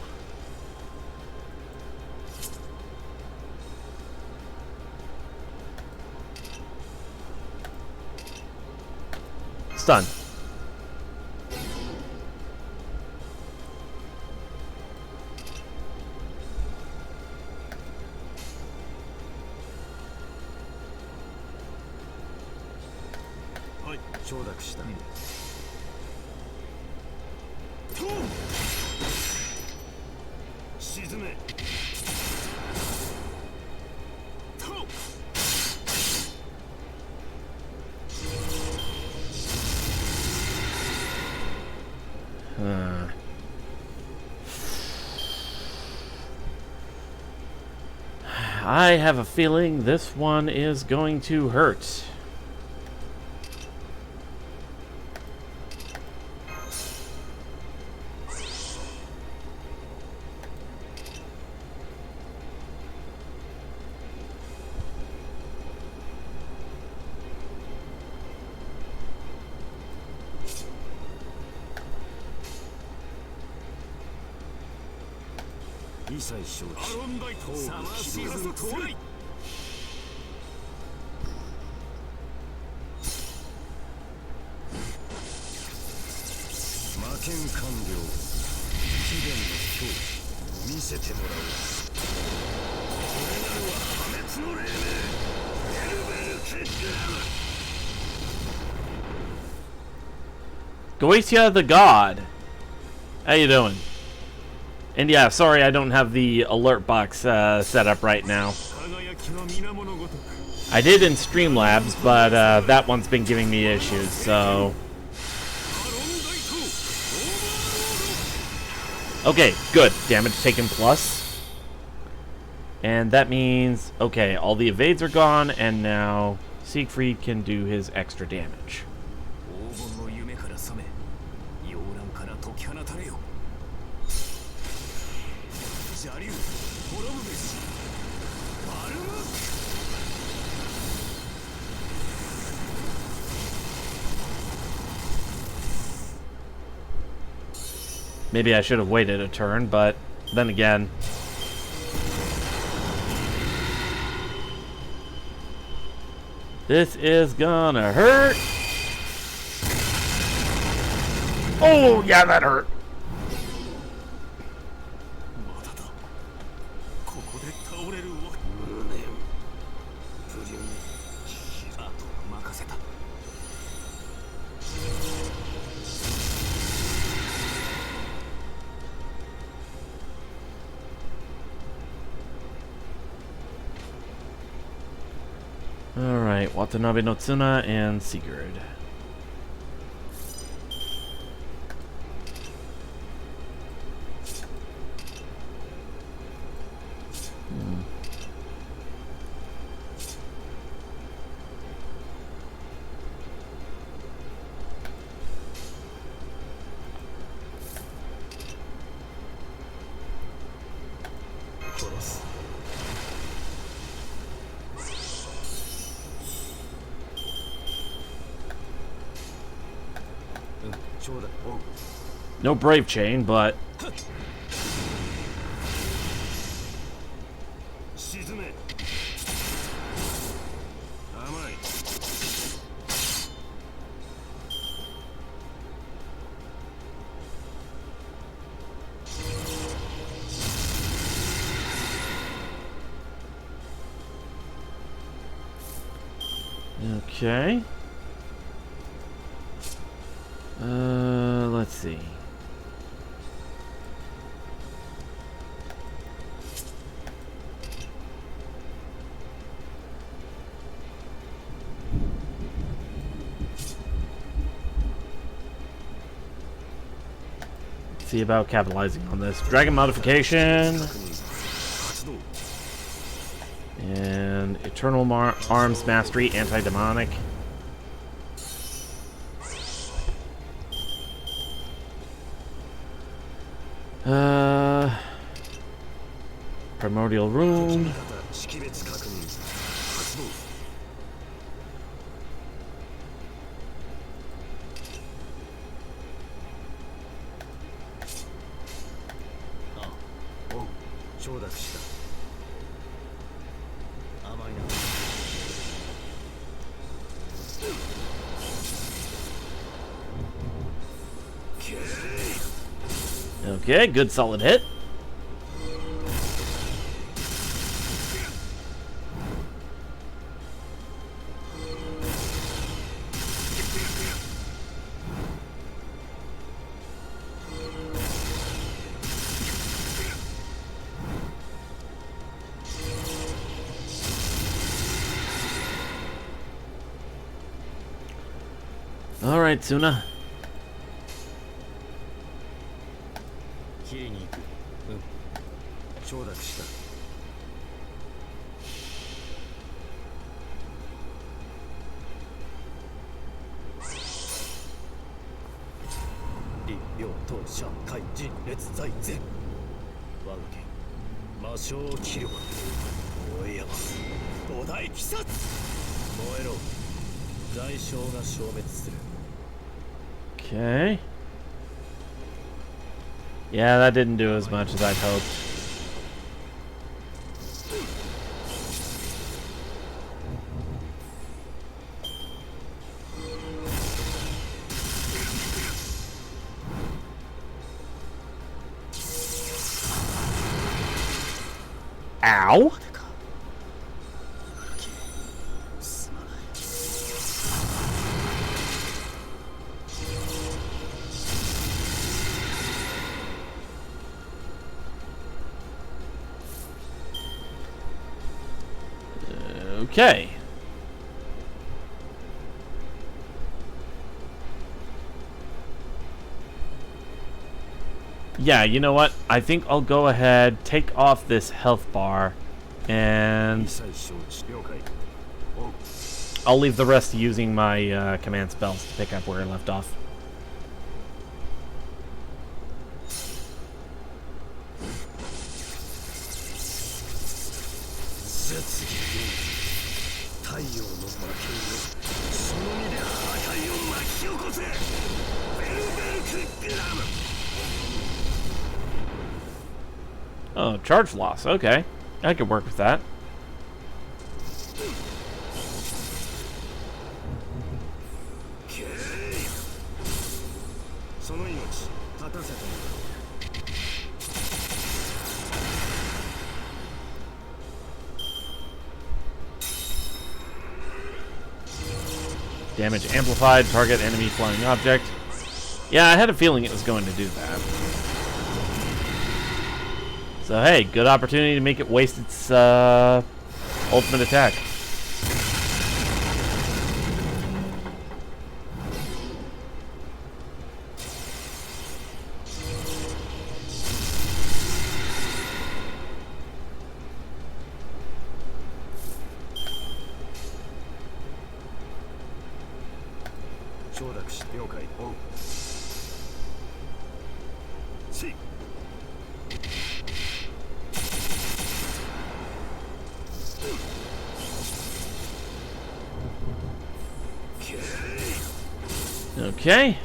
Stun. I have a feeling this one is going to hurt. Goetia the God. How you doing? And yeah, sorry I don't have the alert box set up right now. I did in Streamlabs, but that one's been giving me issues, so... Okay, good. Damage taken plus. And that means, okay, all the evades are gone, and now Siegfried can do his extra damage. Maybe I should have waited a turn, but then again... This is gonna hurt! Oh, yeah, that hurt! Alright, Watanabe no Tsuna and Sigurd. No Brave Chain, but... Okay. Let's see. See about capitalizing on this. Dragon modification. And Eternal Arms Mastery, Anti-Demonic. Primordial Rune. Okay, good solid hit. Alright, Suna. 切りに行く。承諾した。立病当社会人列在前。我が剣魔性を切るわ。燃え山五大鬼殺。燃えろ。罪将が消滅する。 Okay. Yeah, that didn't do as much as I'd hoped. Ow! Okay. Yeah, you know what? I think I'll go ahead, take off this health bar, and I'll leave the rest using my command spells to pick up where I left off. Oh, charge loss. Okay. I could work with that. Damage amplified, target enemy flying object. Yeah, I had a feeling it was going to do that. So hey, good opportunity to make it waste its ultimate attack. Okay.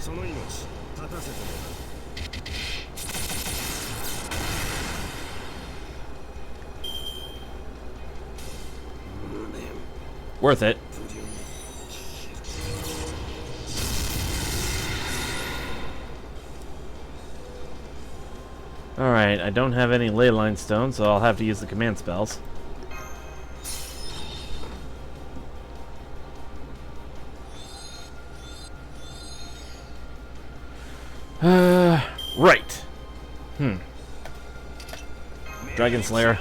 Worth it. Alright, I don't have any ley line stone, so I'll have to use the command spells. Right. Dragon Slayer.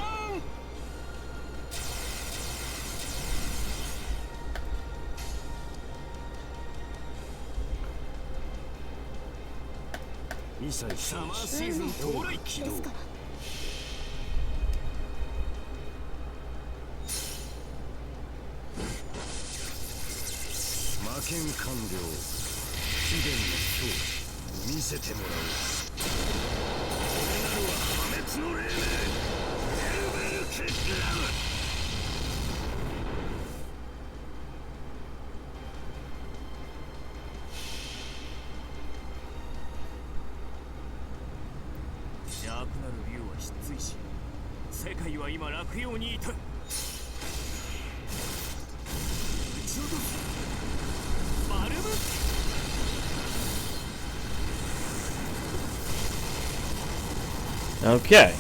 Okay.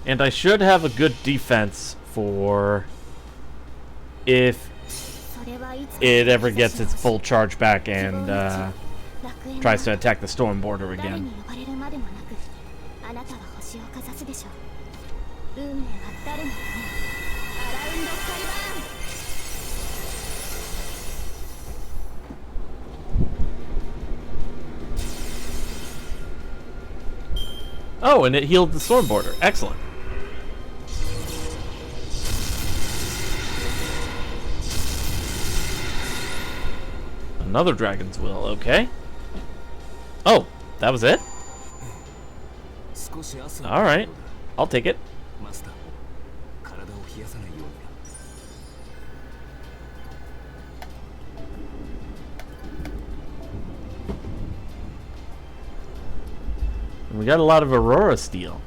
And I should have a good defense for if it ever gets its full charge back and tries to attack the storm border again. Oh, and it healed the storm border. Excellent. Another dragon's will. Okay. Oh, that was it? 少し汗を All right. I'll take it. マスター、体を冷やさないようにな。And we got a lot of Aurora steel.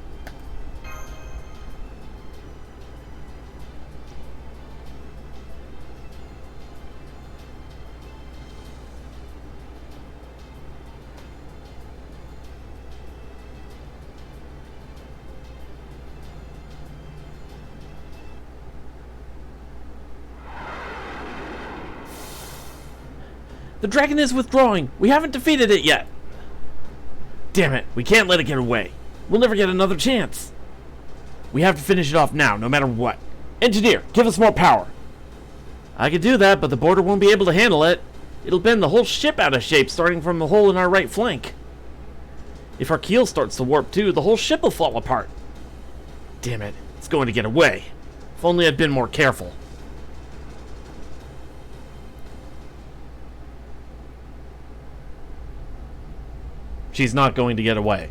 The dragon is withdrawing. We haven't defeated it yet. Damn it. We can't let it get away. We'll never get another chance. We have to finish it off now, no matter what. Engineer, give us more power. I could do that, but the border won't be able to handle it. It'll bend the whole ship out of shape, starting from the hole in our right flank. If our keel starts to warp too, the whole ship will fall apart. Damn it. It's going to get away. If only I'd been more careful. She's not going to get away.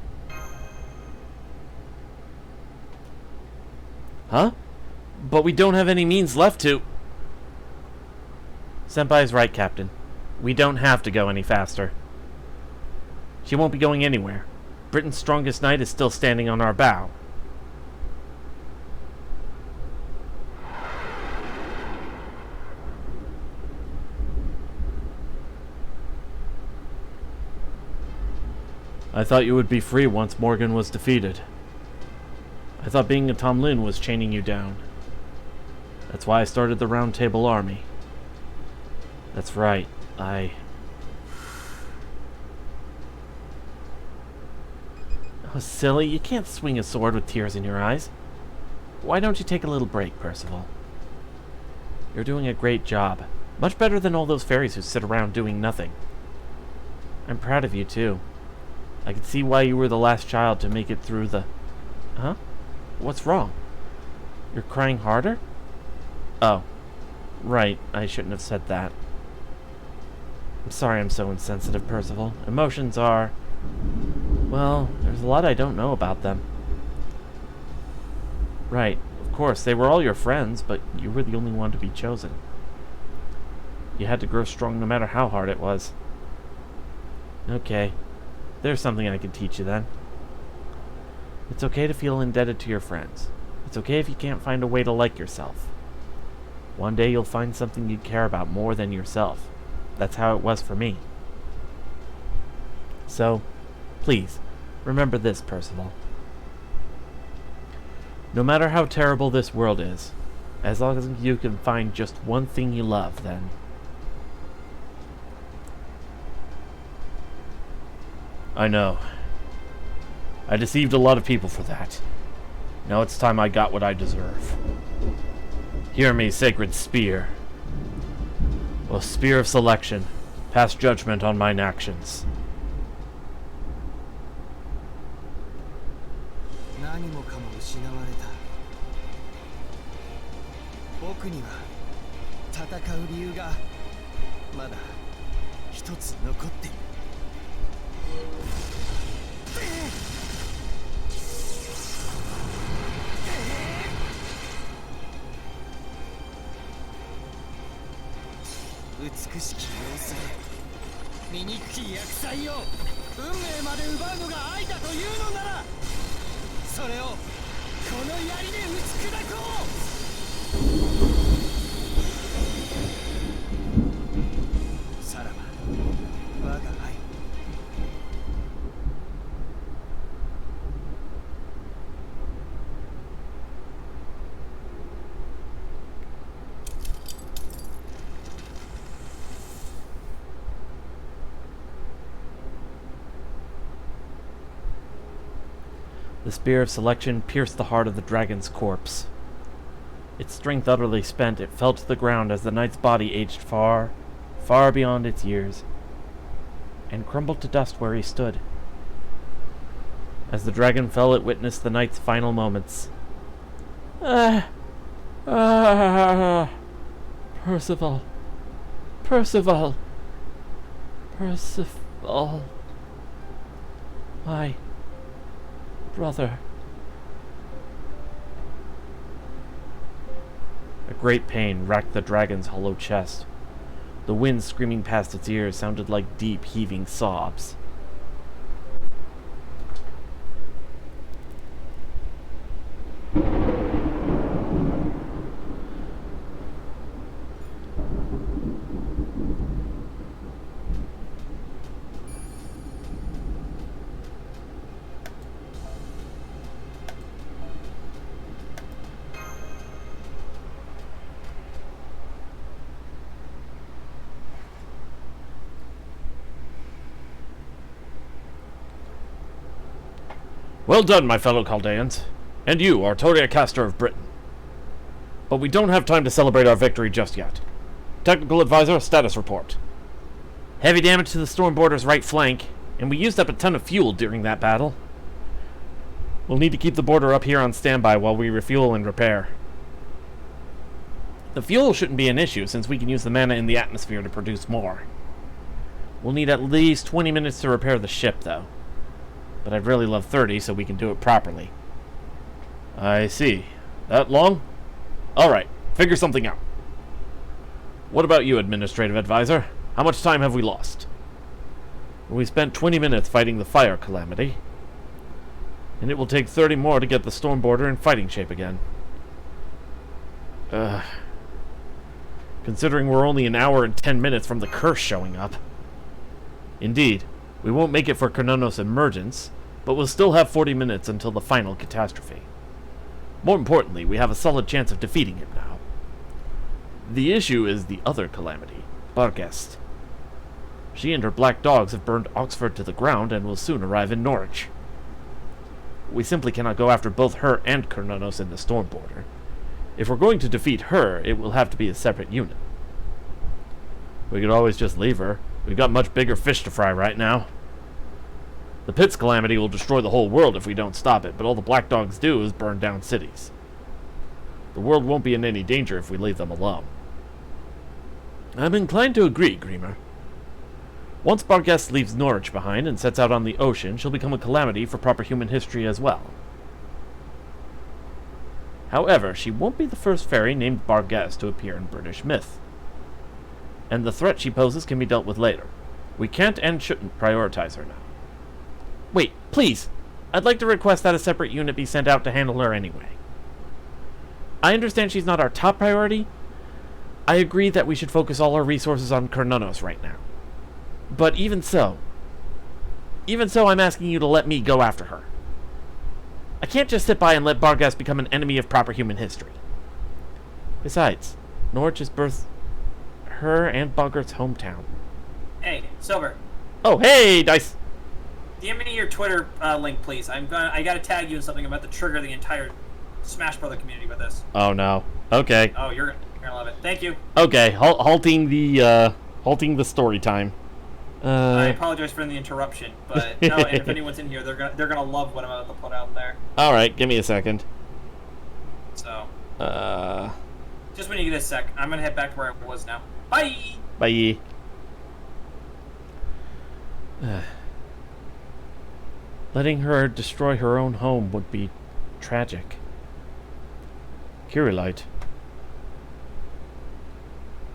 Huh? But we don't have any means left to... Senpai's right, Captain. We don't have to go any faster. She won't be going anywhere. Britain's strongest knight is still standing on our bow. I thought you would be free once Morgan was defeated. I thought being a Tom Lin was chaining you down. That's why I started the Round Table Army. That's right, Oh, silly, you can't swing a sword with tears in your eyes. Why don't you take a little break, Percival? You're doing a great job. Much better than all those fairies who sit around doing nothing. I'm proud of you, too. I can see why you were the last child to make it through the... Huh? What's wrong? You're crying harder? Oh. Right, I shouldn't have said that. I'm sorry I'm so insensitive, Percival. Emotions are... Well, there's a lot I don't know about them. Right, of course, they were all your friends, but you were the only one to be chosen. You had to grow strong no matter how hard it was. Okay. There's something I can teach you then. It's okay to feel indebted to your friends. It's okay if you can't find a way to like yourself. One day you'll find something you care about more than yourself. That's how it was for me. So, please, remember this, Percival. No matter how terrible this world is, as long as you can find just one thing you love, then... I know. I deceived a lot of people for that. Now it's time I got what I deserve. Hear me, sacred spear. O spear of selection, pass judgment on mine actions. 何もかも失われた。僕には戦う理由がまだ一つ残っている。美しき要塞、醜き厄災を運命まで奪うのが愛だというのなら、それをこの槍で打ち砕こう。さらば我が愛。The spear of selection pierced the heart of the dragon's corpse. Its strength utterly spent, it fell to the ground as the knight's body aged far, far beyond its years, and crumbled to dust where he stood. As the dragon fell, it witnessed the knight's final moments. Percival. Percival. Percival. My brother. A great pain racked the dragon's hollow chest. The wind screaming past its ears sounded like deep, heaving sobs. Well done, my fellow Chaldeans. And you, Artoria Castor of Britain. But we don't have time to celebrate our victory just yet. Technical advisor, status report. Heavy damage to the Storm Border's right flank, and we used up a ton of fuel during that battle. We'll need to keep the border up here on standby while we refuel and repair. The fuel shouldn't be an issue, since we can use the mana in the atmosphere to produce more. We'll need at least 20 minutes to repair the ship, though. But I'd really love 30 so we can do it properly. I see. That long? Alright, figure something out. What about you, Administrative Advisor? How much time have we lost? We spent 20 minutes fighting the fire calamity. And it will take 30 more to get the Storm Border in fighting shape again. Considering we're only an hour and 10 minutes from the curse showing up. Indeed, we won't make it for Carnonos' emergence, but we'll still have 40 minutes until the final catastrophe. More importantly, we have a solid chance of defeating him now. The issue is the other calamity, Barghest. She and her black dogs have burned Oxford to the ground and will soon arrive in Norwich. We simply cannot go after both her and Carnonos in the Storm Border. If we're going to defeat her, it will have to be a separate unit. We could always just leave her. We've got much bigger fish to fry right now. The Pit's calamity will destroy the whole world if we don't stop it, but all the Black Dogs do is burn down cities. The world won't be in any danger if we leave them alone. I'm inclined to agree, Greemer. Once Barghest leaves Norwich behind and sets out on the ocean, she'll become a calamity for proper human history as well. However, she won't be the first fairy named Barghest to appear in British myth. And the threat she poses can be dealt with later. We can't and shouldn't prioritize her now. Wait, please! I'd like to request that a separate unit be sent out to handle her anyway. I understand she's not our top priority. I agree that we should focus all our resources on Carnonos right now. But even so, I'm asking you to let me go after her. I can't just sit by and let Barghest become an enemy of proper human history. Besides, Norwich is both her and Boggart's hometown. Hey, Silver. Oh, hey, Dice! DM me your Twitter link, please. I gotta tag you in something about to trigger the entire Smash Brother community with this. Oh, no. Okay. Oh, you're gonna love it. Thank you. Okay, halting the story time. I apologize for the interruption, but no, and if anyone's in here, they're gonna love what I'm about to put out there. All right, give me a second. So. Just when you get a sec, I'm gonna head back to where I was now. Bye. Bye. Letting her destroy her own home would be tragic. Kirilite.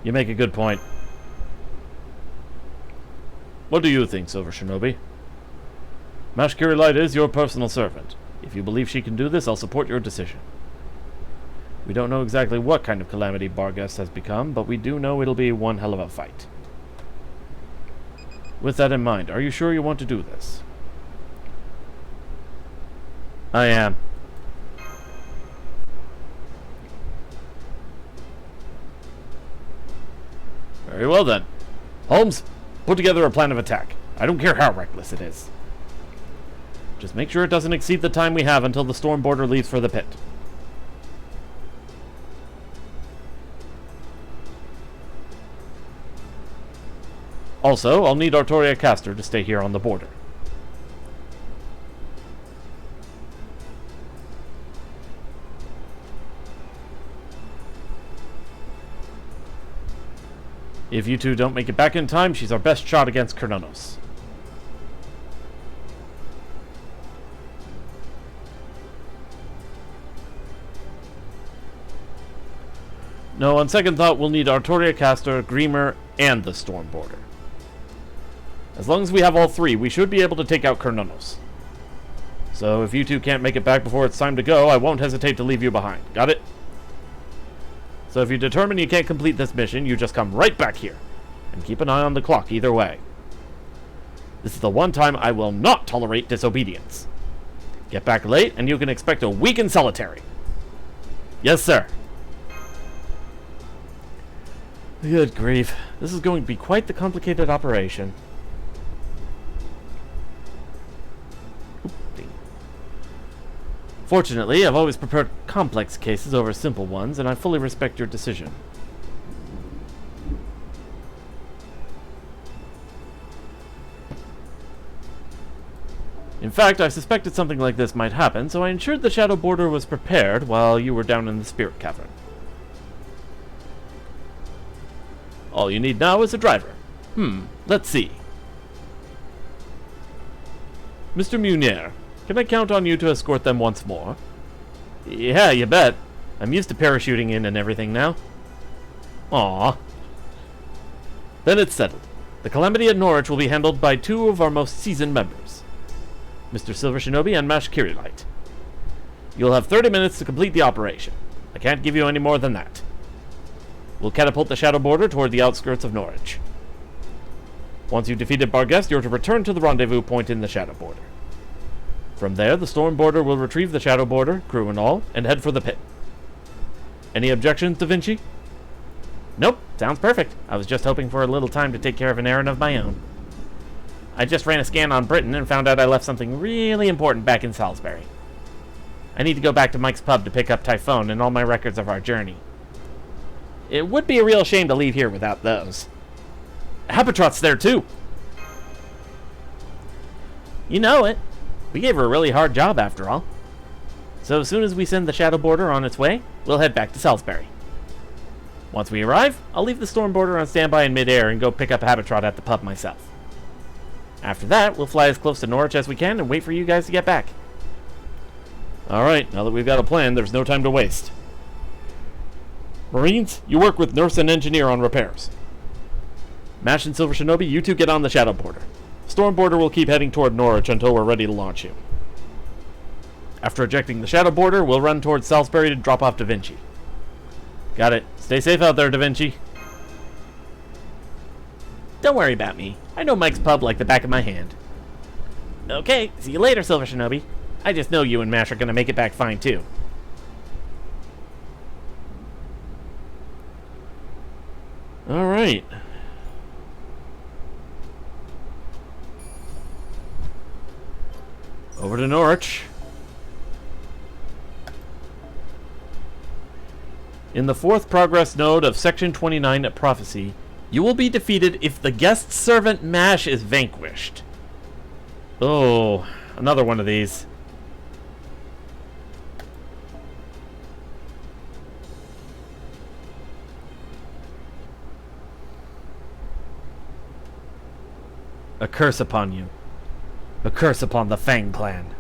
You make a good point. What do you think, Silver Shinobi? Mash Kirilite is your personal servant. If you believe she can do this, I'll support your decision. We don't know exactly what kind of calamity Barghest has become, but we do know it'll be one hell of a fight. With that in mind, are you sure you want to do this? I am. Very well then. Holmes, put together a plan of attack. I don't care how reckless it is. Just make sure it doesn't exceed the time we have until the Storm Border leaves for the pit. Also, I'll need Artoria Castor to stay here on the border. If you two don't make it back in time, she's our best shot against Kronos. No, on second thought, we'll need Artoria Castor, Greamer, and the Storm Border. As long as we have all three, we should be able to take out Kronos. So if you two can't make it back before it's time to go, I won't hesitate to leave you behind. Got it? So if you determine you can't complete this mission, you just come right back here. And keep an eye on the clock either way. This is the one time I will not tolerate disobedience. Get back late, and you can expect a week in solitary. Yes, sir. Good grief. This is going to be quite the complicated operation. Fortunately, I've always preferred complex cases over simple ones, and I fully respect your decision. In fact, I suspected something like this might happen, so I ensured the Shadow Border was prepared while you were down in the Spirit Cavern. All you need now is a driver. Let's see. Mr. Munier, can I count on you to escort them once more? Yeah, you bet. I'm used to parachuting in and everything now. Aww. Then it's settled. The calamity at Norwich will be handled by two of our most seasoned members, Mr. Silver Shinobi and Mash Kirilite. You'll have 30 minutes to complete the operation. I can't give you any more than that. We'll catapult the Shadow Border toward the outskirts of Norwich. Once you've defeated Barghest, you're to return to the rendezvous point in the Shadow Border. From there, the Storm Border will retrieve the Shadow Border, crew and all, and head for the pit. Any objections, Da Vinci? Nope, sounds perfect. I was just hoping for a little time to take care of an errand of my own. I just ran a scan on Britain and found out I left something really important back in Salisbury. I need to go back to Mike's pub to pick up Typhon and all my records of our journey. It would be a real shame to leave here without those. Hapatrot's there too. You know it. We gave her a really hard job after all. So as soon as we send the Shadow Border on its way, we'll head back to Salisbury. Once we arrive, I'll leave the Storm Border on standby in midair and go pick up Hapatrot at the pub myself. After that, we'll fly as close to Norwich as we can and wait for you guys to get back. Alright, now that we've got a plan, there's no time to waste. Marines, you work with Nurse and Engineer on repairs. Mash and Silver Shinobi, you two get on the Shadow Border. Storm Border will keep heading toward Norwich until we're ready to launch you. After ejecting the Shadow Border, we'll run towards Salisbury to drop off Da Vinci. Got it. Stay safe out there, Da Vinci. Don't worry about me. I know Mike's pub like the back of my hand. Okay, see you later, Silver Shinobi. I just know you and Mash are gonna make it back fine, too. Alright. Over to Norwich. In the fourth progress node of Section 29 at Prophecy, you will be defeated if the guest servant Mash is vanquished. Oh, another one of these. A curse upon you. A curse upon the Fang clan.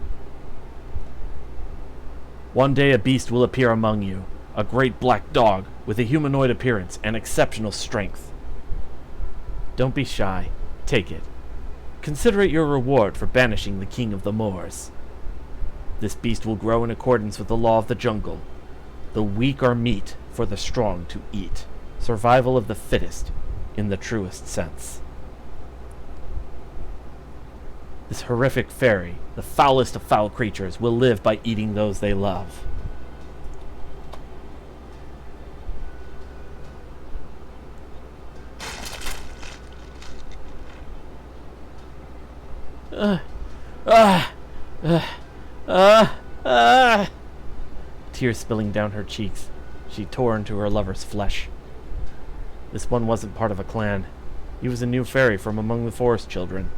One day a beast will appear among you. A great black dog with a humanoid appearance and exceptional strength. Don't be shy. Take it. Consider it your reward for banishing the king of the Moors. This beast will grow in accordance with the law of the jungle. The weak are meat for the strong to eat. Survival of the fittest in the truest sense. This horrific fairy, the foulest of foul creatures, will live by eating those they love. Tears spilling down her cheeks, she tore into her lover's flesh. This one wasn't part of a clan. He was a new fairy from among the forest children.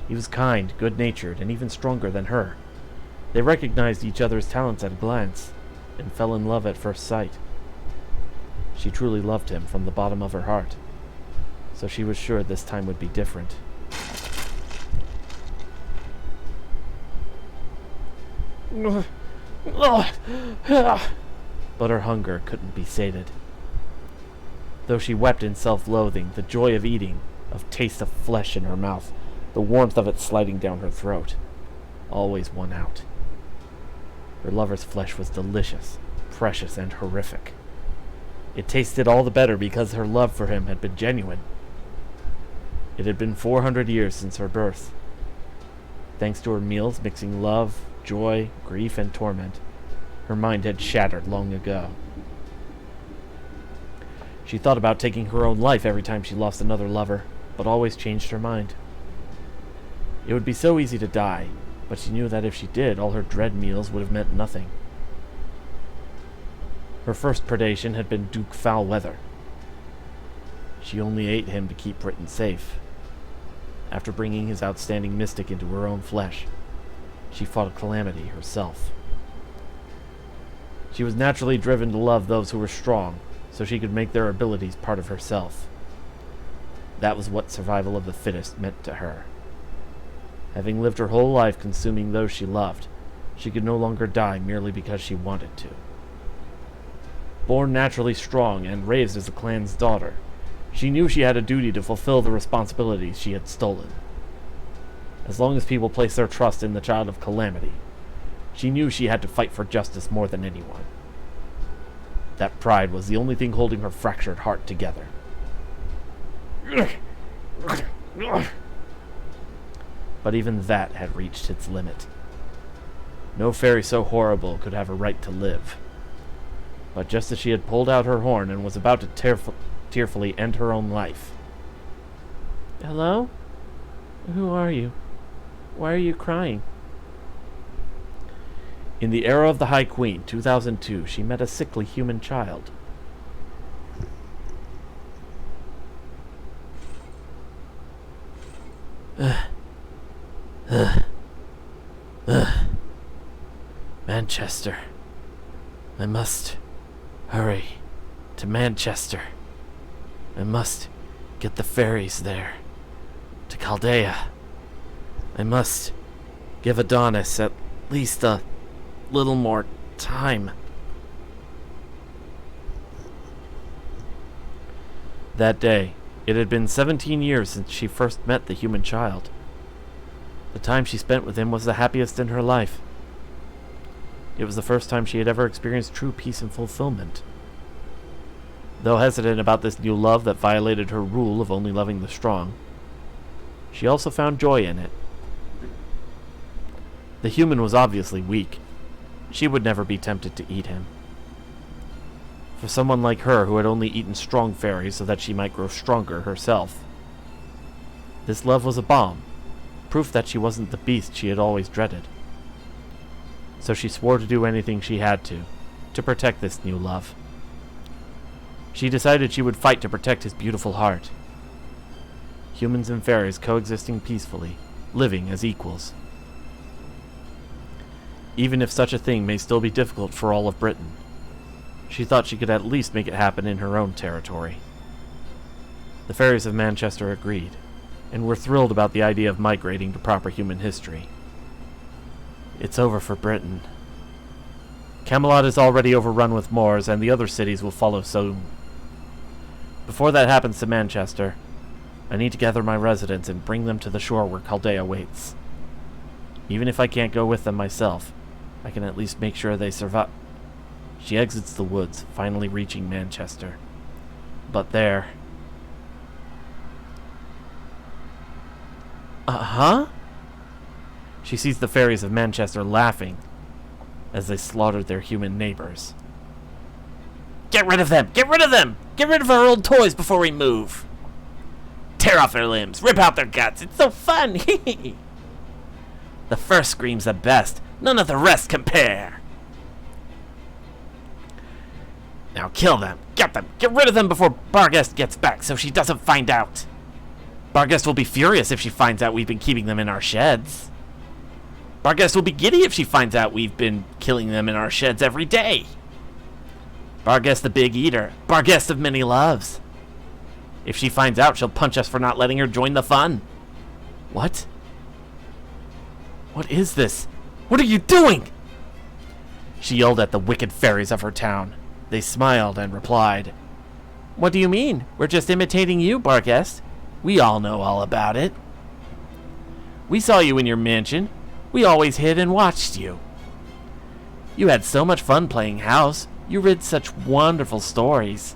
He was kind, good-natured, and even stronger than her. They recognized each other's talents at a glance, and fell in love at first sight. She truly loved him from the bottom of her heart. so she was sure this time would be different. But her hunger couldn't be sated. Though she wept in self-loathing, the joy of eating, of taste of flesh in her mouth, the warmth of it sliding down her throat, always won out. Her lover's flesh was delicious, precious, and horrific. It tasted all the better because her love for him had been genuine. It had been 400 years since her birth. Thanks to her meals mixing love, joy, grief, and torment, her mind had shattered long ago. She thought about taking her own life every time she lost another lover, but always changed her mind. It would be so easy to die, but she knew that if she did, all her dread meals would have meant nothing. Her first predation had been Duke Foulweather. She only ate him to keep Britain safe. After bringing his outstanding mystic into her own flesh, she fought Calamity herself. She was naturally driven to love those who were strong, so she could make their abilities part of herself. That was what survival of the fittest meant to her. Having lived her whole life consuming those she loved, she could no longer die merely because she wanted to. Born naturally strong and raised as a clan's daughter, she knew she had a duty to fulfill the responsibilities she had stolen. As long as people placed their trust in the child of Calamity, she knew she had to fight for justice more than anyone. That pride was the only thing holding her fractured heart together. But even that had reached its limit. No fairy so horrible could have a right to live. But just as she had pulled out her horn and was about to tearfully end her own life... Hello? Who are you? Why are you crying? In the era of the High Queen, 2002, she met a sickly human child. Manchester. I must hurry to Manchester. I must get the ferries there. To Chaldea. I must give Adonis at least a little more time. That day, it had been 17 years since she first met the human child. The time she spent with him was the happiest in her life. It was the first time she had ever experienced true peace and fulfillment. Though hesitant about this new love that violated her rule of only loving the strong, she also found joy in it. The human was obviously weak. She would never be tempted to eat him. For someone like her who had only eaten strong fairies so that she might grow stronger herself, this love was a balm, proof that she wasn't the beast she had always dreaded. So she swore to do anything she had to protect this new love. She decided she would fight to protect his beautiful heart. Humans and fairies coexisting peacefully, living as equals. Even if such a thing may still be difficult for all of Britain, she thought she could at least make it happen in her own territory. The fairies of Manchester agreed, and were thrilled about the idea of migrating to proper human history. It's over for Britain. Camelot is already overrun with Moors, and the other cities will follow soon. Before that happens to Manchester, I need to gather my residents and bring them to the shore where Chaldea waits. Even if I can't go with them myself, I can at least make sure they survive. She exits the woods, finally reaching Manchester. But there... Uh-huh? She sees the fairies of Manchester laughing as they slaughtered their human neighbors. Get rid of them! Get rid of them! Get rid of our old toys before we move! Tear off their limbs! Rip out their guts! It's so fun! The first scream's the best. None of the rest compare. Now kill them. Get them. Get rid of them before Barghest gets back so she doesn't find out. Barghest will be furious if she finds out we've been keeping them in our sheds. Barghest will be giddy if she finds out we've been killing them in our sheds every day. Barghest the Big Eater. Barghest of many loves. If she finds out, she'll punch us for not letting her join the fun. What? What is this? What are you doing? She yelled at the wicked fairies of her town. They smiled and replied, "What do you mean? We're just imitating you, Barghest. We all know all about it. We saw you in your mansion. We always hid and watched you. You had so much fun playing house. You read such wonderful stories.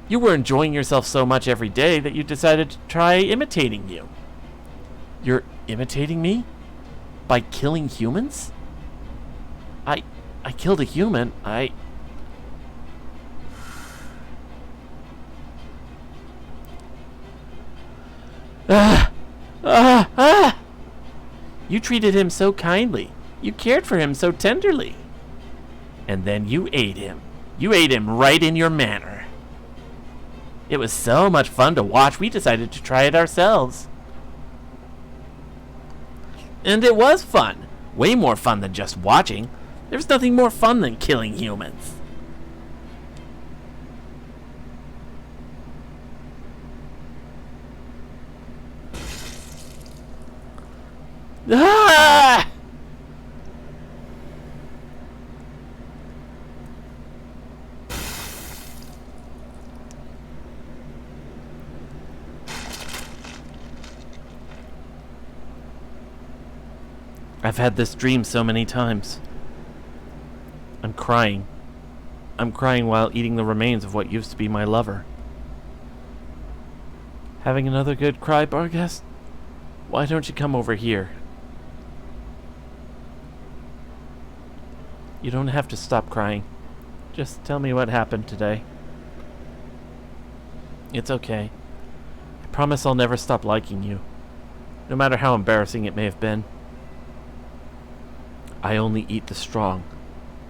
You were enjoying yourself so much every day that you decided to try imitating you." You're imitating me? By killing humans? I killed a human. You treated him so kindly. You cared for him so tenderly. And then you ate him. You ate him right in your manner. It was so much fun to watch, we decided to try it ourselves. And it was fun. Way more fun than just watching. There's nothing more fun than killing humans. Ah! I've had this dream so many times. I'm crying. I'm crying while eating the remains of what used to be my lover. Having another good cry, Barghest? Why don't you come over here? You don't have to stop crying. Just tell me what happened today. It's okay. I promise I'll never stop liking you, no matter how embarrassing it may have been. I only eat the strong.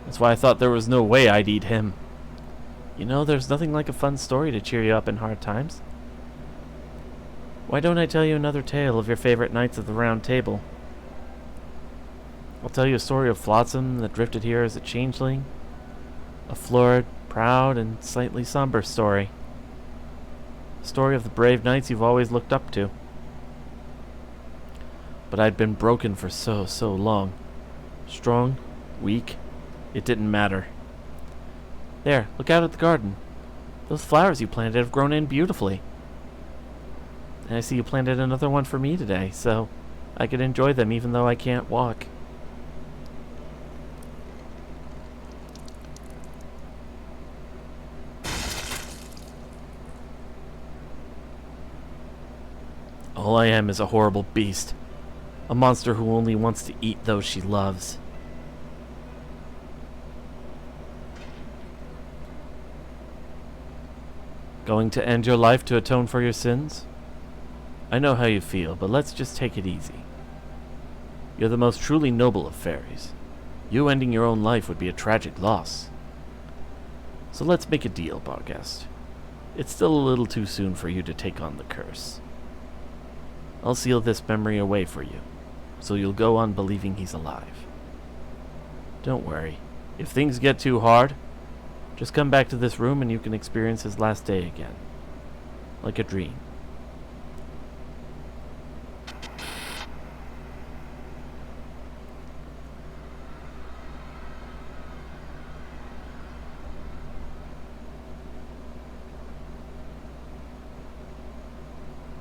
That's why I thought there was no way I'd eat him. You know, there's nothing like a fun story to cheer you up in hard times. Why don't I tell you another tale of your favorite knights of the Round Table? I'll tell you a story of Flotsam that drifted here as a changeling. A florid, proud, and slightly somber story. A story of the brave knights you've always looked up to. But I'd been broken for so long. Strong, weak, it didn't matter. There, look out at the garden. Those flowers you planted have grown in beautifully. And I see you planted another one for me today, so I could enjoy them even though I can't walk. All I am is a horrible beast. A monster who only wants to eat those she loves. Going to end your life to atone for your sins? I know how you feel, but let's just take it easy. You're the most truly noble of fairies. You ending your own life would be a tragic loss. So let's make a deal, Barghest. It's still a little too soon for you to take on the curse. I'll seal this memory away for you, so you'll go on believing he's alive. Don't worry. If things get too hard, just come back to this room and you can experience his last day again. Like a dream.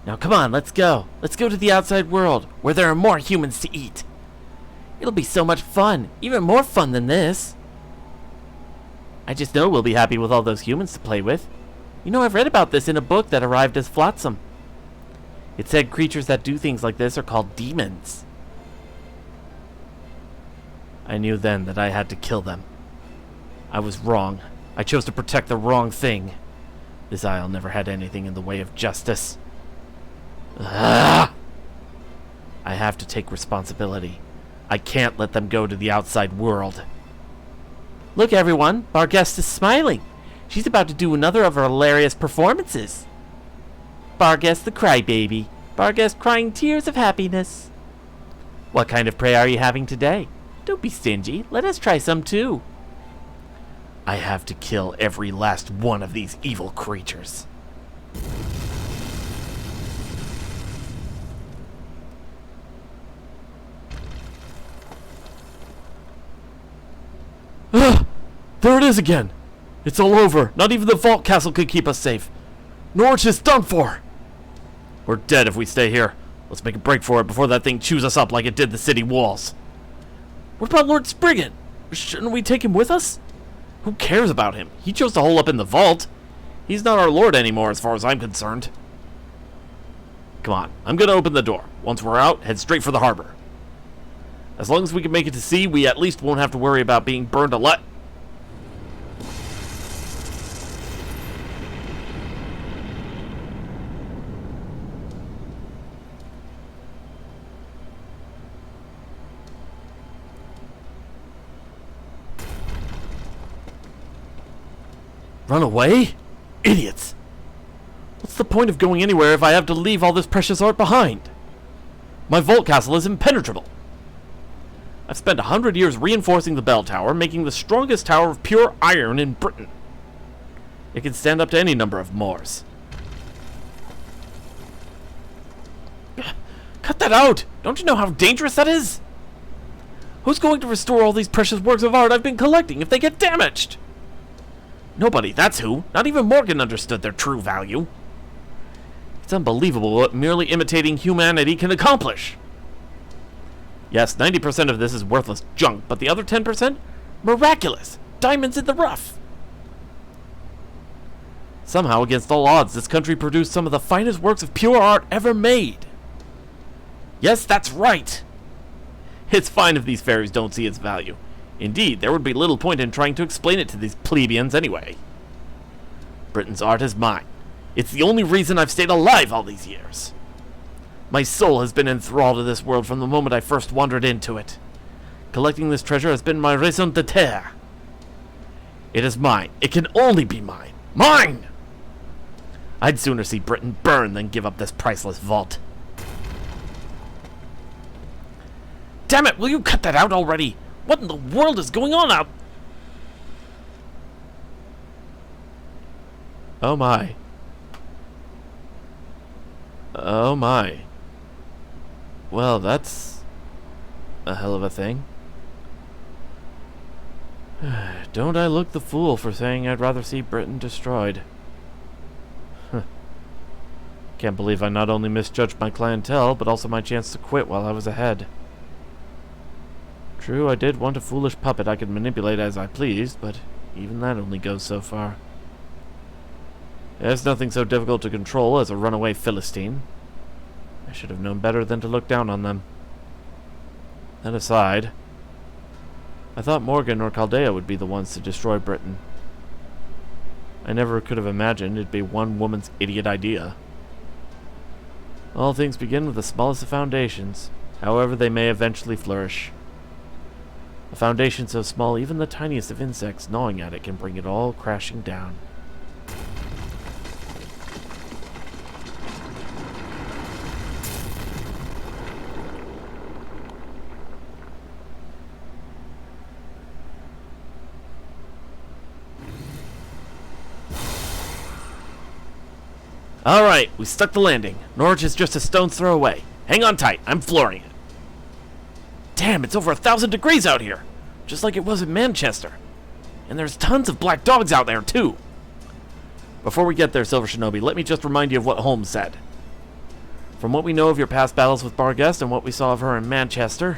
Now come on, let's go. Let's go to the outside world, where there are more humans to eat. It'll be so much fun, even more fun than this. I just know we'll be happy with all those humans to play with. You know, I've read about this in a book that arrived as Flotsam. It said creatures that do things like this are called demons. I knew then that I had to kill them. I was wrong. I chose to protect the wrong thing. This isle never had anything in the way of justice. Ugh! I have to take responsibility. I can't let them go to the outside world. Look, everyone, Barghest is smiling. She's about to do another of her hilarious performances. Barghest the crybaby. Barghest crying tears of happiness. What kind of prey are you having today? Don't be stingy. Let us try some too. I have to kill every last one of these evil creatures. Ugh! There it is again! It's all over. Not even the vault castle could keep us safe. Norwich is done for! We're dead if we stay here. Let's make a break for it before that thing chews us up like it did the city walls. What about Lord Spriggan? Shouldn't we take him with us? Who cares about him? He chose to hole up in the vault. He's not our lord anymore as far as I'm concerned. Come on, I'm gonna open the door. Once we're out, head straight for the harbor. As long as we can make it to sea, we at least won't have to worry about being burned alive. Run away? Idiots! What's the point of going anywhere if I have to leave all this precious art behind? My vault castle is impenetrable. I've spent 100 years reinforcing the bell tower, making the strongest tower of pure iron in Britain. It can stand up to any number of Moors. Cut that out! Don't you know how dangerous that is? Who's going to restore all these precious works of art I've been collecting if they get damaged? Nobody, that's who. Not even Morgan understood their true value. It's unbelievable what merely imitating humanity can accomplish. Yes, 90% of this is worthless junk, but the other 10%? Miraculous! Diamonds in the rough! Somehow, against all odds, this country produced some of the finest works of pure art ever made. Yes, that's right! It's fine if these fairies don't see its value. Indeed, there would be little point in trying to explain it to these plebeians anyway. Britain's art is mine. It's the only reason I've stayed alive all these years. My soul has been enthralled to this world from the moment I first wandered into it. Collecting this treasure has been my raison d'etre. It is mine. It can only be mine. Mine! I'd sooner see Britain burn than give up this priceless vault. Damn it, will you cut that out already? What in the world is going on out? Oh my. Oh my. Well, that's a hell of a thing. Don't I look the fool for saying I'd rather see Britain destroyed? Can't believe I not only misjudged my clientele, but also my chance to quit while I was ahead. True, I did want a foolish puppet I could manipulate as I pleased, but even that only goes so far. There's nothing so difficult to control as a runaway Philistine. I should have known better than to look down on them. That aside, I thought Morgan or Chaldea would be the ones to destroy Britain. I never could have imagined it'd be one woman's idiot idea. All things begin with the smallest of foundations, however they may eventually flourish. A foundation so small even the tiniest of insects gnawing at it can bring it all crashing down. Alright, we stuck the landing. Norwich is just a stone's throw away. Hang on tight, I'm flooring it. Damn, it's over 1,000 degrees out here. Just like it was in Manchester. And there's tons of black dogs out there, too. Before we get there, Silver Shinobi, let me just remind you of what Holmes said. From what we know of your past battles with Barghest and what we saw of her in Manchester,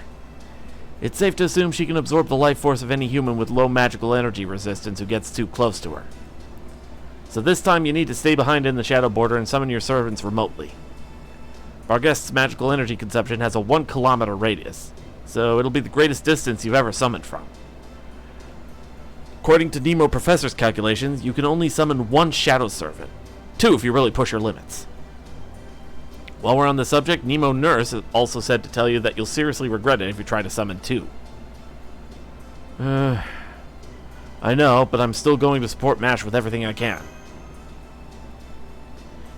it's safe to assume she can absorb the life force of any human with low magical energy resistance who gets too close to her. So this time you need to stay behind in the shadow border and summon your servants remotely. Barghest's magical energy consumption has a 1 kilometer radius, so it'll be the greatest distance you've ever summoned from. According to Nemo Professor's calculations, you can only summon 1 shadow servant. 2 if you really push your limits. While we're on the subject, Nemo Nurse also said to tell you that you'll seriously regret it if you try to summon 2. I know, but I'm still going to support MASH with everything I can.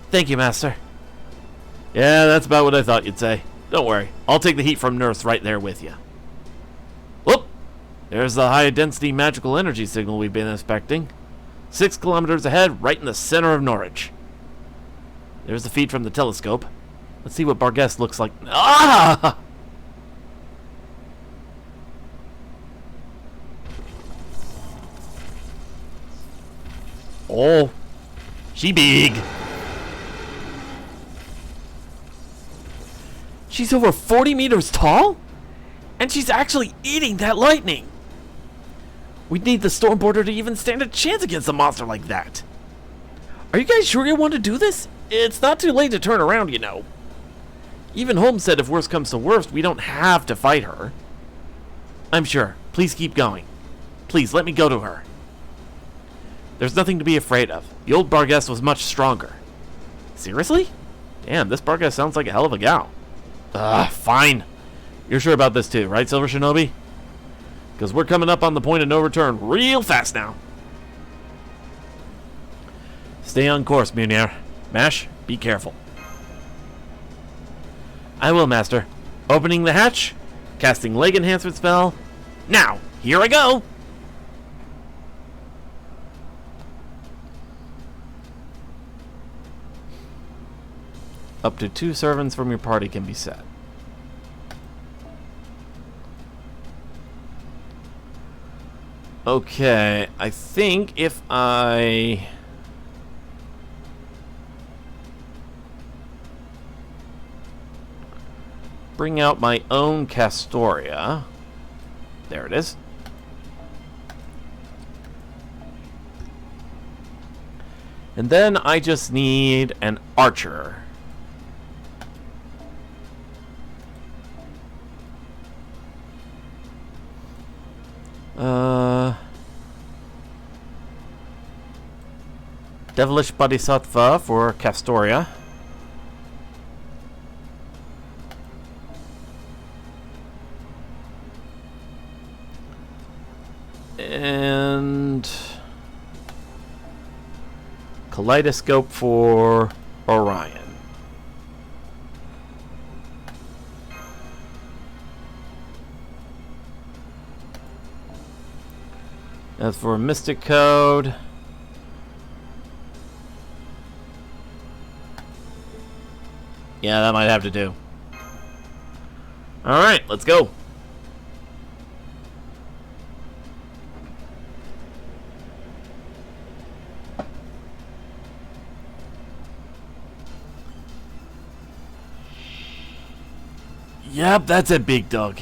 Thank you, Master. Yeah, that's about what I thought you'd say. Don't worry, I'll take the heat from Nurse right there with you. Whoop! There's the high-density magical energy signal we've been inspecting. 6 kilometers ahead, right in the center of Norwich. There's the feed from the telescope. Let's see what Barghest looks like. Ah! Oh, she big. She's over 40 meters tall? And she's actually eating that lightning. We'd need the Stormborder to even stand a chance against a monster like that. Are you guys sure you want to do this? It's not too late to turn around, you know. Even Holmes said if worst comes to worst, we don't have to fight her. I'm sure. Please keep going. Please, let me go to her. There's nothing to be afraid of. The old Barghest was much stronger. Seriously? Damn, this Barghest sounds like a hell of a gal. Fine. You're sure about this too, right, Silver Shinobi? Because we're coming up on the point of no return real fast now. Stay on course, Munir. Mash, be careful. I will, Master. Opening the hatch. Casting leg enhancement spell. Now, here I go! Up to 2 servants from your party can be set. Okay, I think if I... bring out my own Castoria. There it is. And then I just need an archer. Devilish Bodhisattva for Castoria. And Kaleidoscope for Orion. As for Mystic Code, yeah, that might have to do. Alright, let's go. Yep, that's a big dog.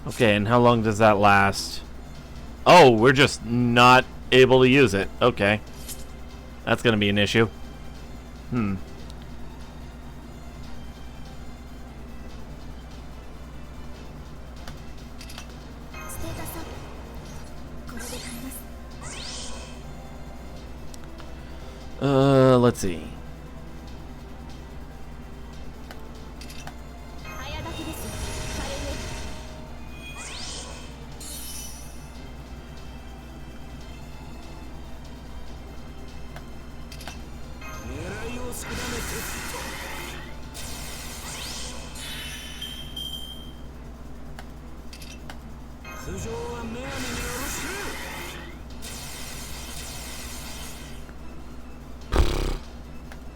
Okay, and how long does that last? Oh, we're just not able to use it. Okay. That's gonna be an issue. Let's see.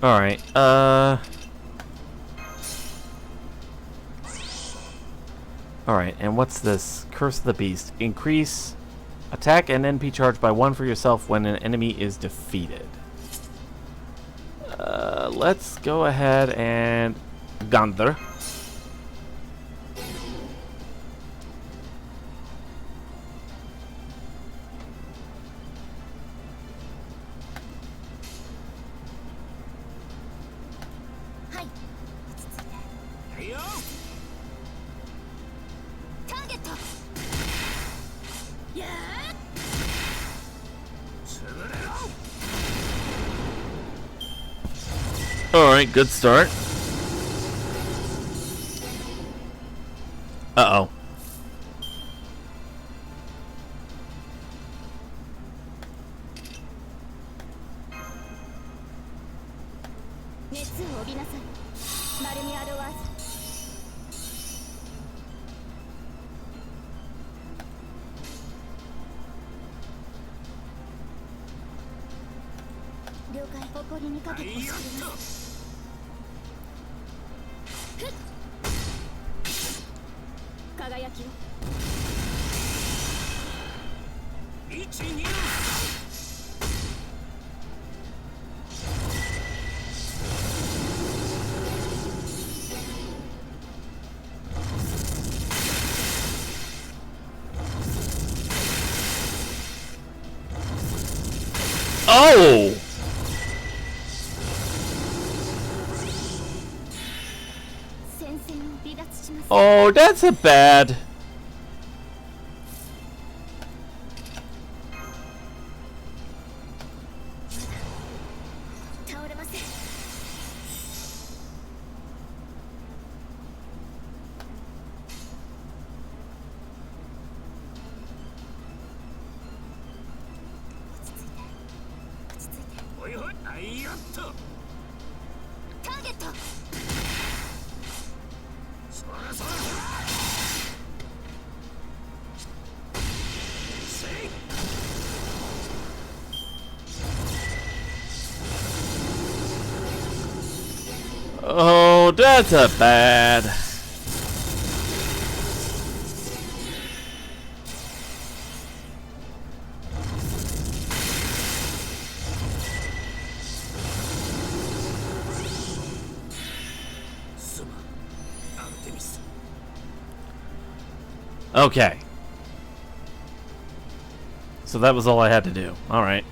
Alright, Alright, and what's this? Curse of the Beast. Increase attack and NP charge by 1 for yourself when an enemy is defeated. Let's go ahead and Gunther. Alright, good start. Uh-oh. 誇りにかけてほしいます輝きをOh! 戦線を離脱します Oh, that's a bad. 倒れません落ち着いておいおい、あいやっと。ターゲットそらそら。せい。 Oh, that's a bad. Okay. So that was all I had to do. Alright.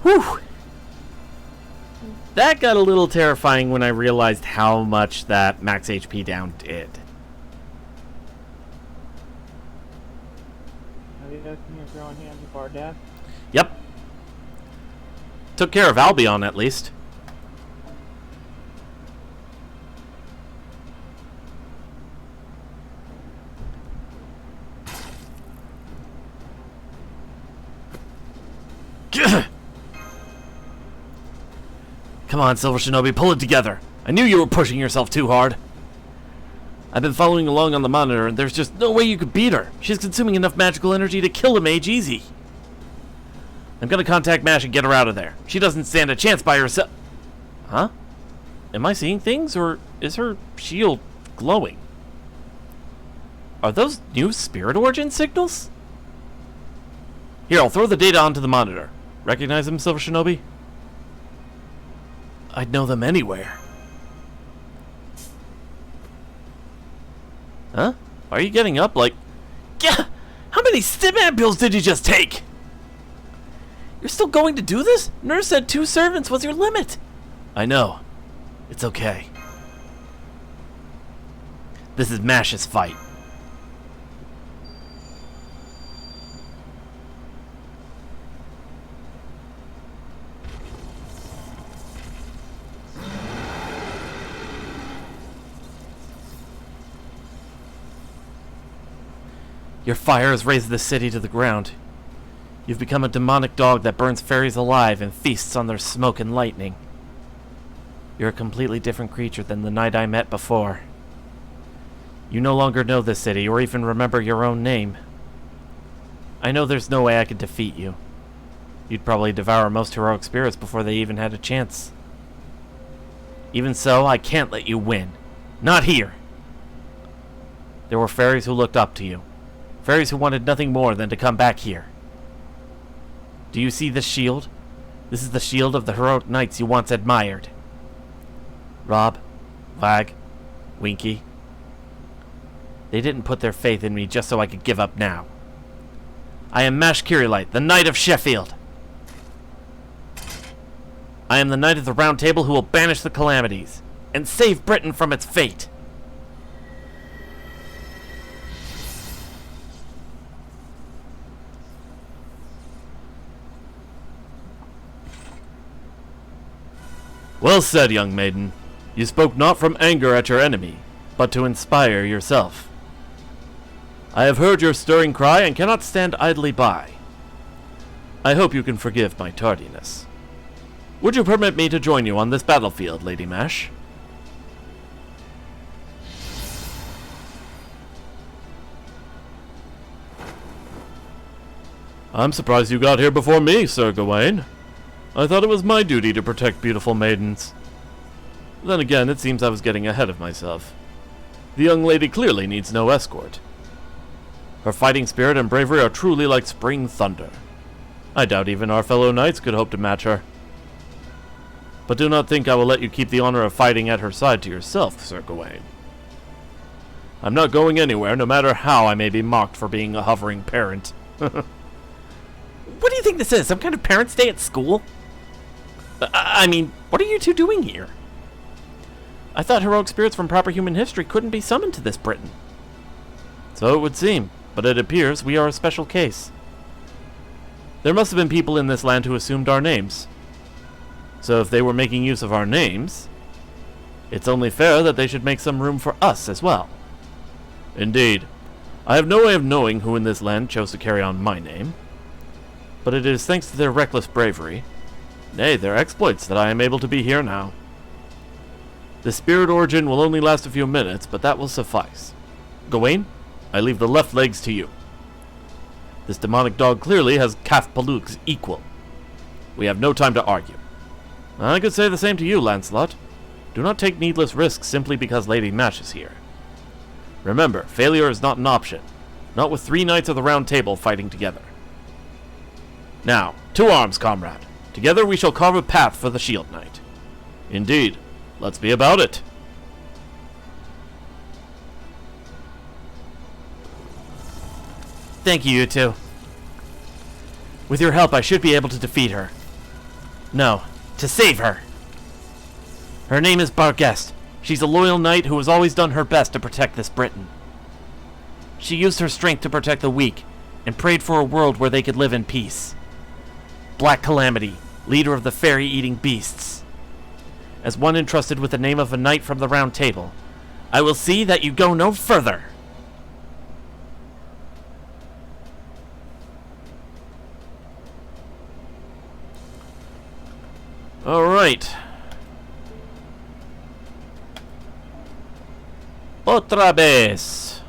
Whew! That got a little terrifying when I realized how much that max HP down did. Have you guys seen your own hands before death? Yep. Took care of Albion at least. Come on, Silver Shinobi, pull it together. I knew you were pushing yourself too hard. I've been following along on the monitor, and there's just no way you could beat her. She's consuming enough magical energy to kill a mage easy. I'm gonna contact Mash and get her out of there. She doesn't stand a chance by herself. Huh? Am I seeing things, or is her shield glowing? Are those new spirit origin signals? Here, I'll throw the data onto the monitor. Recognize them, Silver Shinobi? I'd know them anywhere. Huh? Why are you getting up like... Yeah! How many stim pills did you just take? You're still going to do this? Nurse said 2 servants was your limit. I know. It's okay. This is Mash's fight. Your fire has razed the city to the ground. You've become a demonic dog that burns fairies alive and feasts on their smoke and lightning. You're a completely different creature than the knight I met before. You no longer know this city or even remember your own name. I know there's no way I could defeat you. You'd probably devour most heroic spirits before they even had a chance. Even so, I can't let you win. Not here! There were fairies who looked up to you. Fairies who wanted nothing more than to come back here. Do you see this shield? This is the shield of the heroic knights you once admired. Rob, Wag, Winky. They didn't put their faith in me just so I could give up now. I am Mash Kirilite, the Knight of Sheffield. I am the Knight of the Round Table who will banish the calamities and save Britain from its fate. Well said, young maiden. You spoke not from anger at your enemy, but to inspire yourself. I have heard your stirring cry and cannot stand idly by. I hope you can forgive my tardiness. Would you permit me to join you on this battlefield, Lady Mash? I'm surprised you got here before me, Sir Gawain. I thought it was my duty to protect beautiful maidens. Then again, it seems I was getting ahead of myself. The young lady clearly needs no escort. Her fighting spirit and bravery are truly like spring thunder. I doubt even our fellow knights could hope to match her. But do not think I will let you keep the honor of fighting at her side to yourself, Sir Gawain. I'm not going anywhere, no matter how I may be mocked for being a hovering parent. What do you think this is? Some kind of parents' day at school? I mean, what are you two doing here? I thought heroic spirits from proper human history couldn't be summoned to this Britain. So it would seem, but it appears we are a special case. There must have been people in this land who assumed our names. So if they were making use of our names, it's only fair that they should make some room for us as well. Indeed, I have no way of knowing who in this land chose to carry on my name, but it is thanks to their reckless bravery, nay, their exploits, that I am able to be here now. The spirit origin will only last a few minutes, but that will suffice. Gawain, I leave the left legs to you. This demonic dog clearly has Calf Paluk's equal. We have no time to argue. I could say the same to you, Lancelot. Do not take needless risks simply because Lady Mash is here. Remember, failure is not an option. Not with 3 knights of the Round Table fighting together. Now, to arms, comrade. Together we shall carve a path for the Shield Knight. Indeed. Let's be about it. Thank you, you two. With your help, I should be able to defeat her. No, to save her. Her name is Barghest. She's a loyal knight who has always done her best to protect this Britain. She used her strength to protect the weak, and prayed for a world where they could live in peace. Black Calamity, leader of the fairy-eating beasts. As one entrusted with the name of a knight from the Round Table, I will see that you go no further. Alright. Otra vez.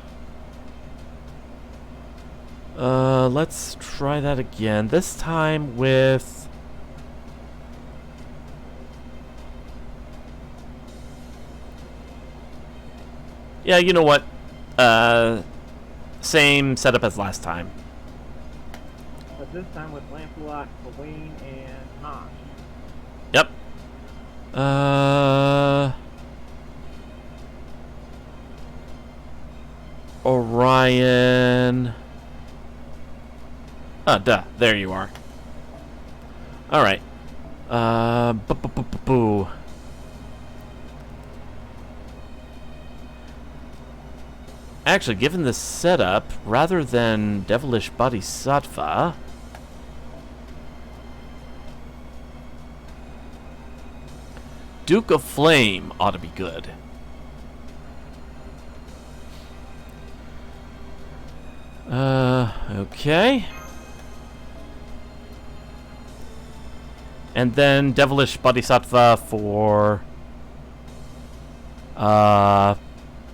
Let's try that again. This time with... Yeah, you know what? Same setup as last time. But this time with Lancelot, Gawain, and Mosh. Yep. Orion. Ah, duh. There you are. Alright. Boo. Actually, given the setup, rather than Devilish Bodhisattva, Duke of Flame ought to be good. Okay. And then Devilish Bodhisattva for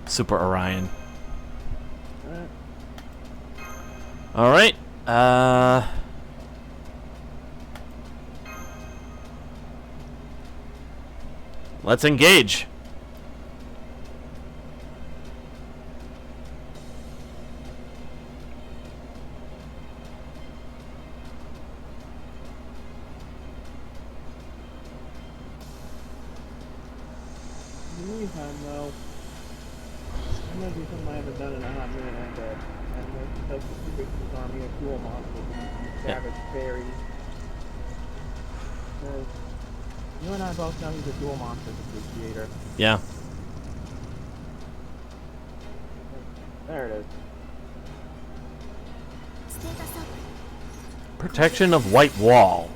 Super Orion. Alright. Let's engage. In the meantime, though, I'm gonna do something I haven't done in a hot minute, and I'm going to substitute this army of dual monsters and savage fairies. Because you and I both know he's a dual monsters appreciator. Yeah. There it is. Protection of White Wall.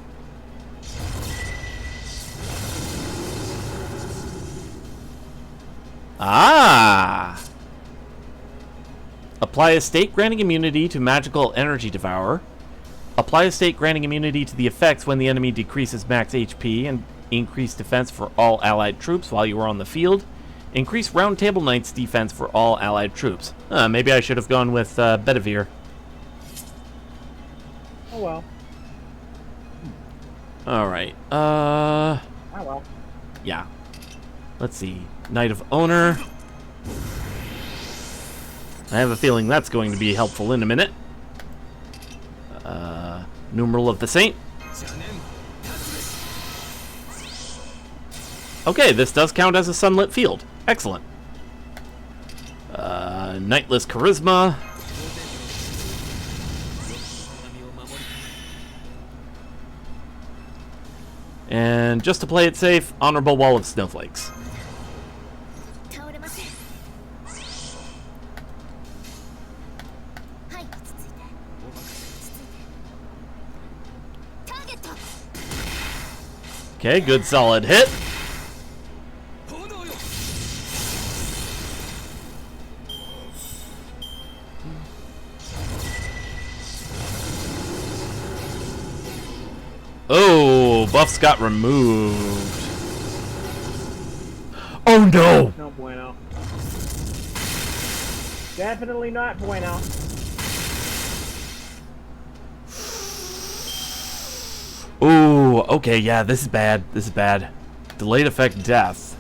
Ah! Apply a state granting immunity to magical energy devourer. Apply a state granting immunity to the effects when the enemy decreases max HP and increase defense for all allied troops while you are on the field. Increase Round Table Knight's defense for all allied troops. Maybe I should have gone with Bedivere. Oh well. Alright, Oh well. yeah. Let's see. Knight of Owner. I have a feeling that's going to be helpful in a minute. Numeral of the Saint. Okay, this does count as a sunlit field. Excellent. Knightless Charisma. And just to play it safe, Honorable Wall of Snowflakes. 倒れません。はい、落ち着いて。落ち着いて。ターゲット。 Okay, good solid hit. Oh, buffs got removed. Oh no! No bueno. Definitely not bueno. Ooh, okay, yeah, this is bad. This is bad. Delayed effect death.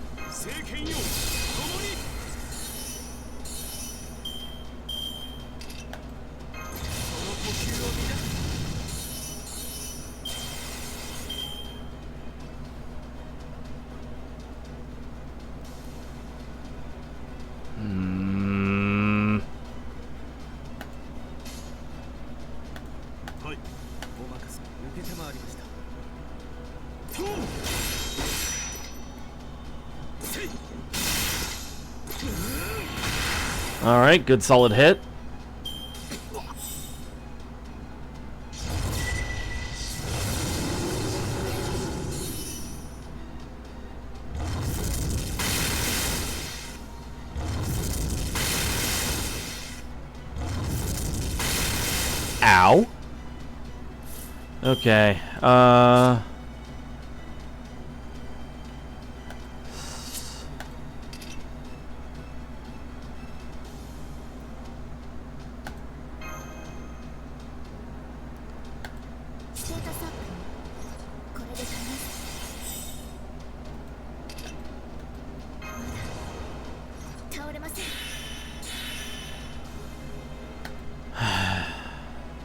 Hmm. All right, good solid hit. Ow. Okay.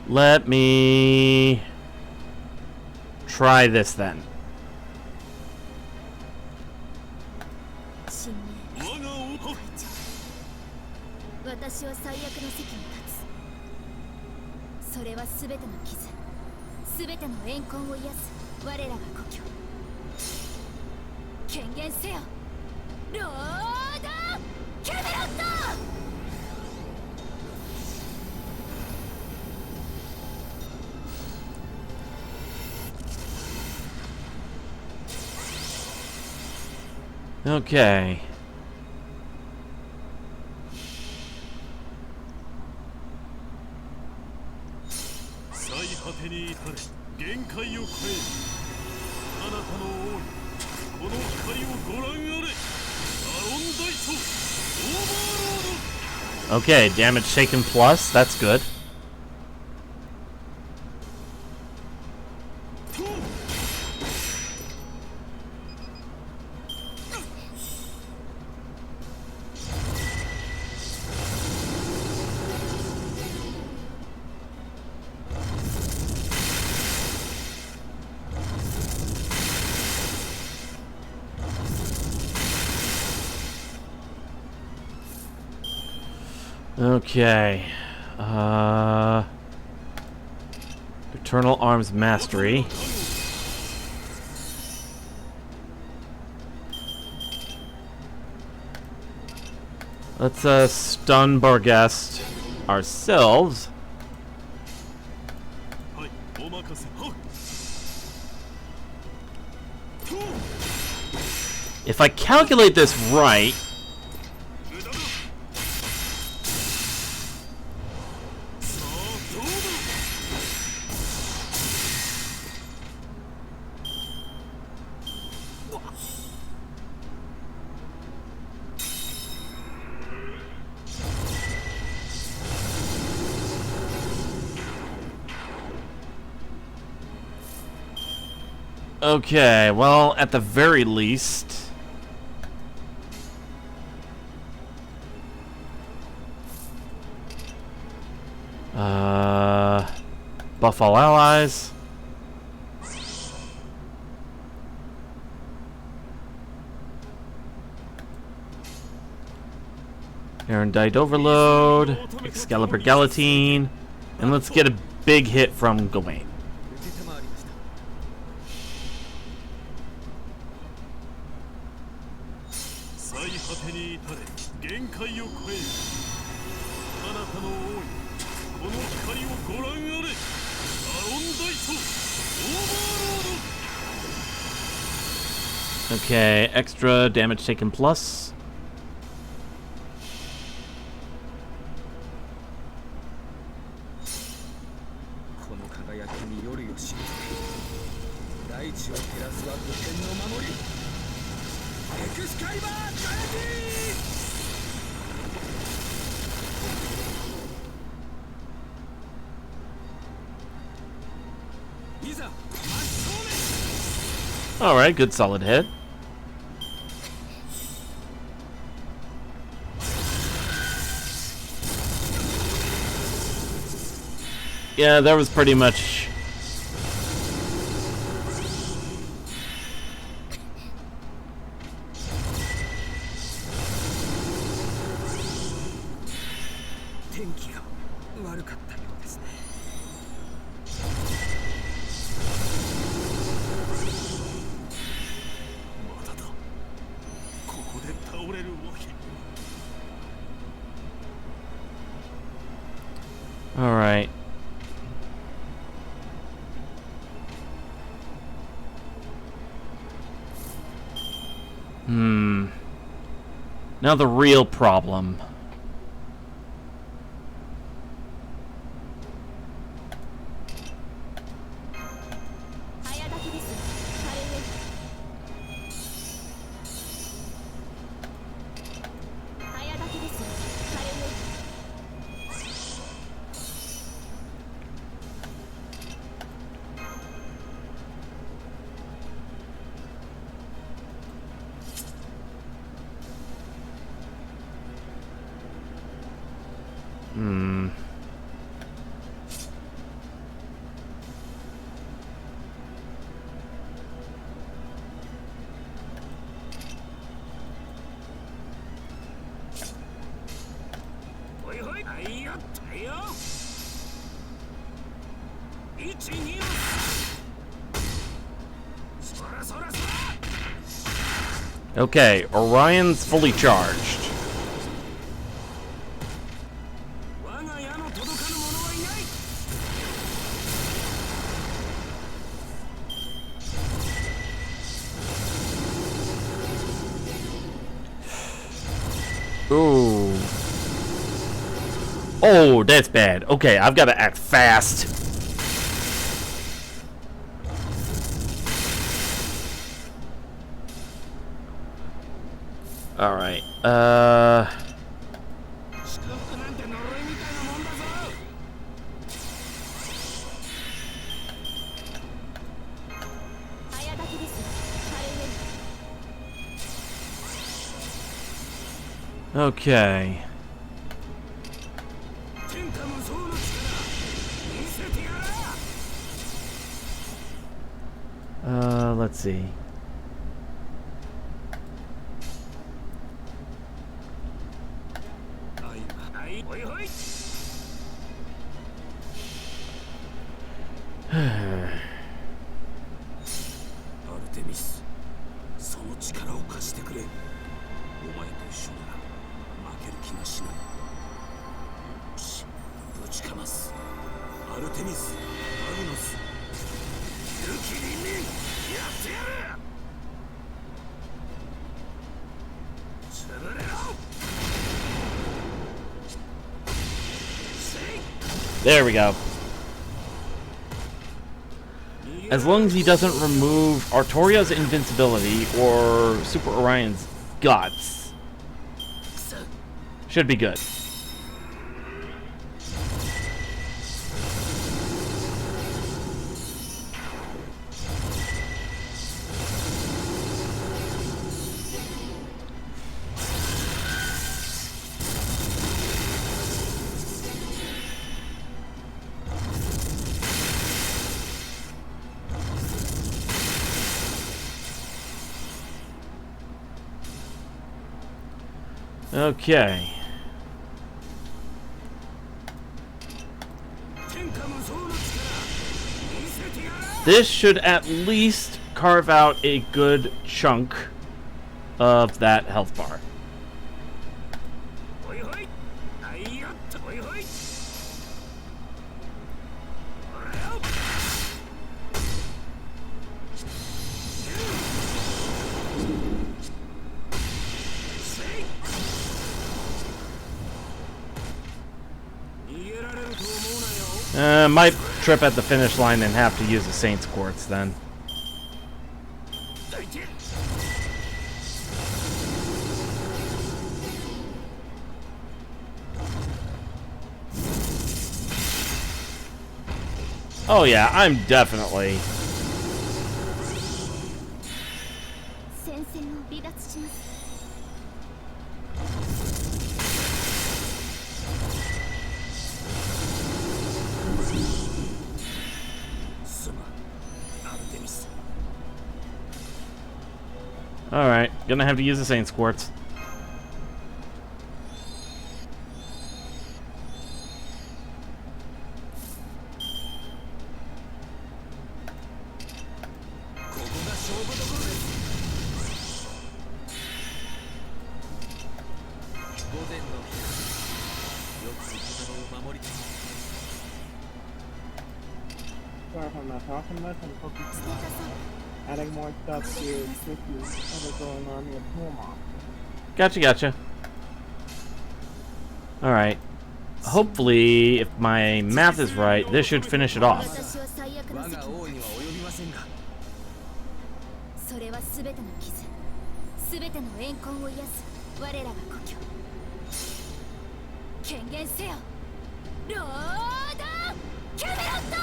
Let me try this then. 新命会長、私は最悪の席に立つ。それは全ての傷、全ての怨恨を癒す我らが故郷。権限せよ、ロード・キャメロット。 Okay. Okay, damage taken plus, that's good. Okay. Eternal Arms Mastery. Let's stun Barghest ourselves. If I calculate this right, Okay, well, at the very least... buff all allies. Erendite Overload, Excalibur Galatine, and let's get a big hit from Gawain. 最果てに至れ限界を超える彼方の王にこの光をご覧あれアロン大将オーバーロード Okay, extra damage taken plus. Alright, good solid hit. Yeah, that was pretty much... Alright. Now the real problem. Okay, Orion's fully charged. Ooh. Oh, that's bad. Okay, I've got to act fast. Alright, okay. Let's see. There we go. As long as he doesn't remove Artoria's invincibility or Super Orion's guts, should be good. Okay. This should at least carve out a good chunk of that health bar. Might trip at the finish line and have to use the Saint's Quartz then. Oh yeah, I'm definitely... 戦線を離脱します。 Alright, gonna have to use the Saint's Quartz. Sorry if I'm not talking much, I'm focused on adding more stuff to issues that are going on in the pool mom. Gotcha, gotcha. Alright. Hopefully, if my math is right, this should finish it off. それは全ての傷、全ての怨恨を癒す我らが故郷。権限せよ、ロード・キャメロット。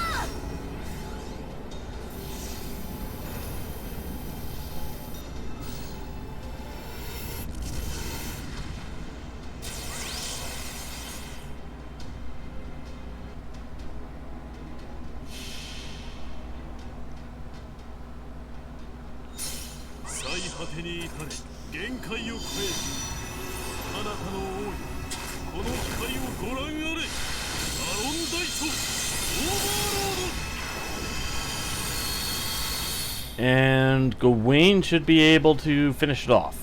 果てに至れ限界を超えるあなたの王よこの光をご覧あれアロン大将オーバーロード And Gawain should be able to finish it off.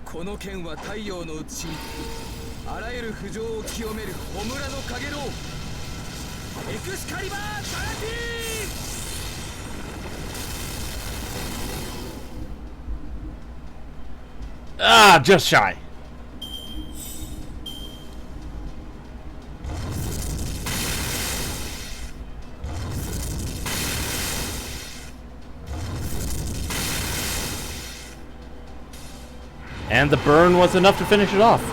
この剣は太陽の内にあらゆる不条を清める焔のかげろうエクスカリバー・カラティ Ah, just shy. And the burn was enough to finish it off.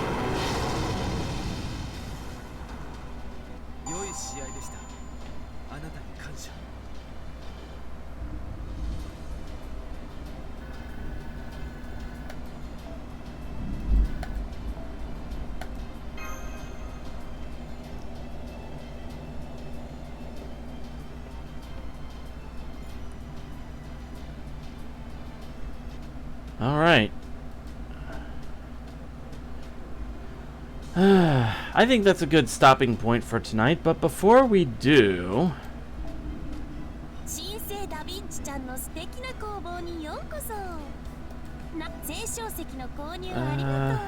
All right. I think that's a good stopping point for tonight, but before we do... 新生ダヴィンチちゃんの素敵な工房にようこそ。青少石の購入ありが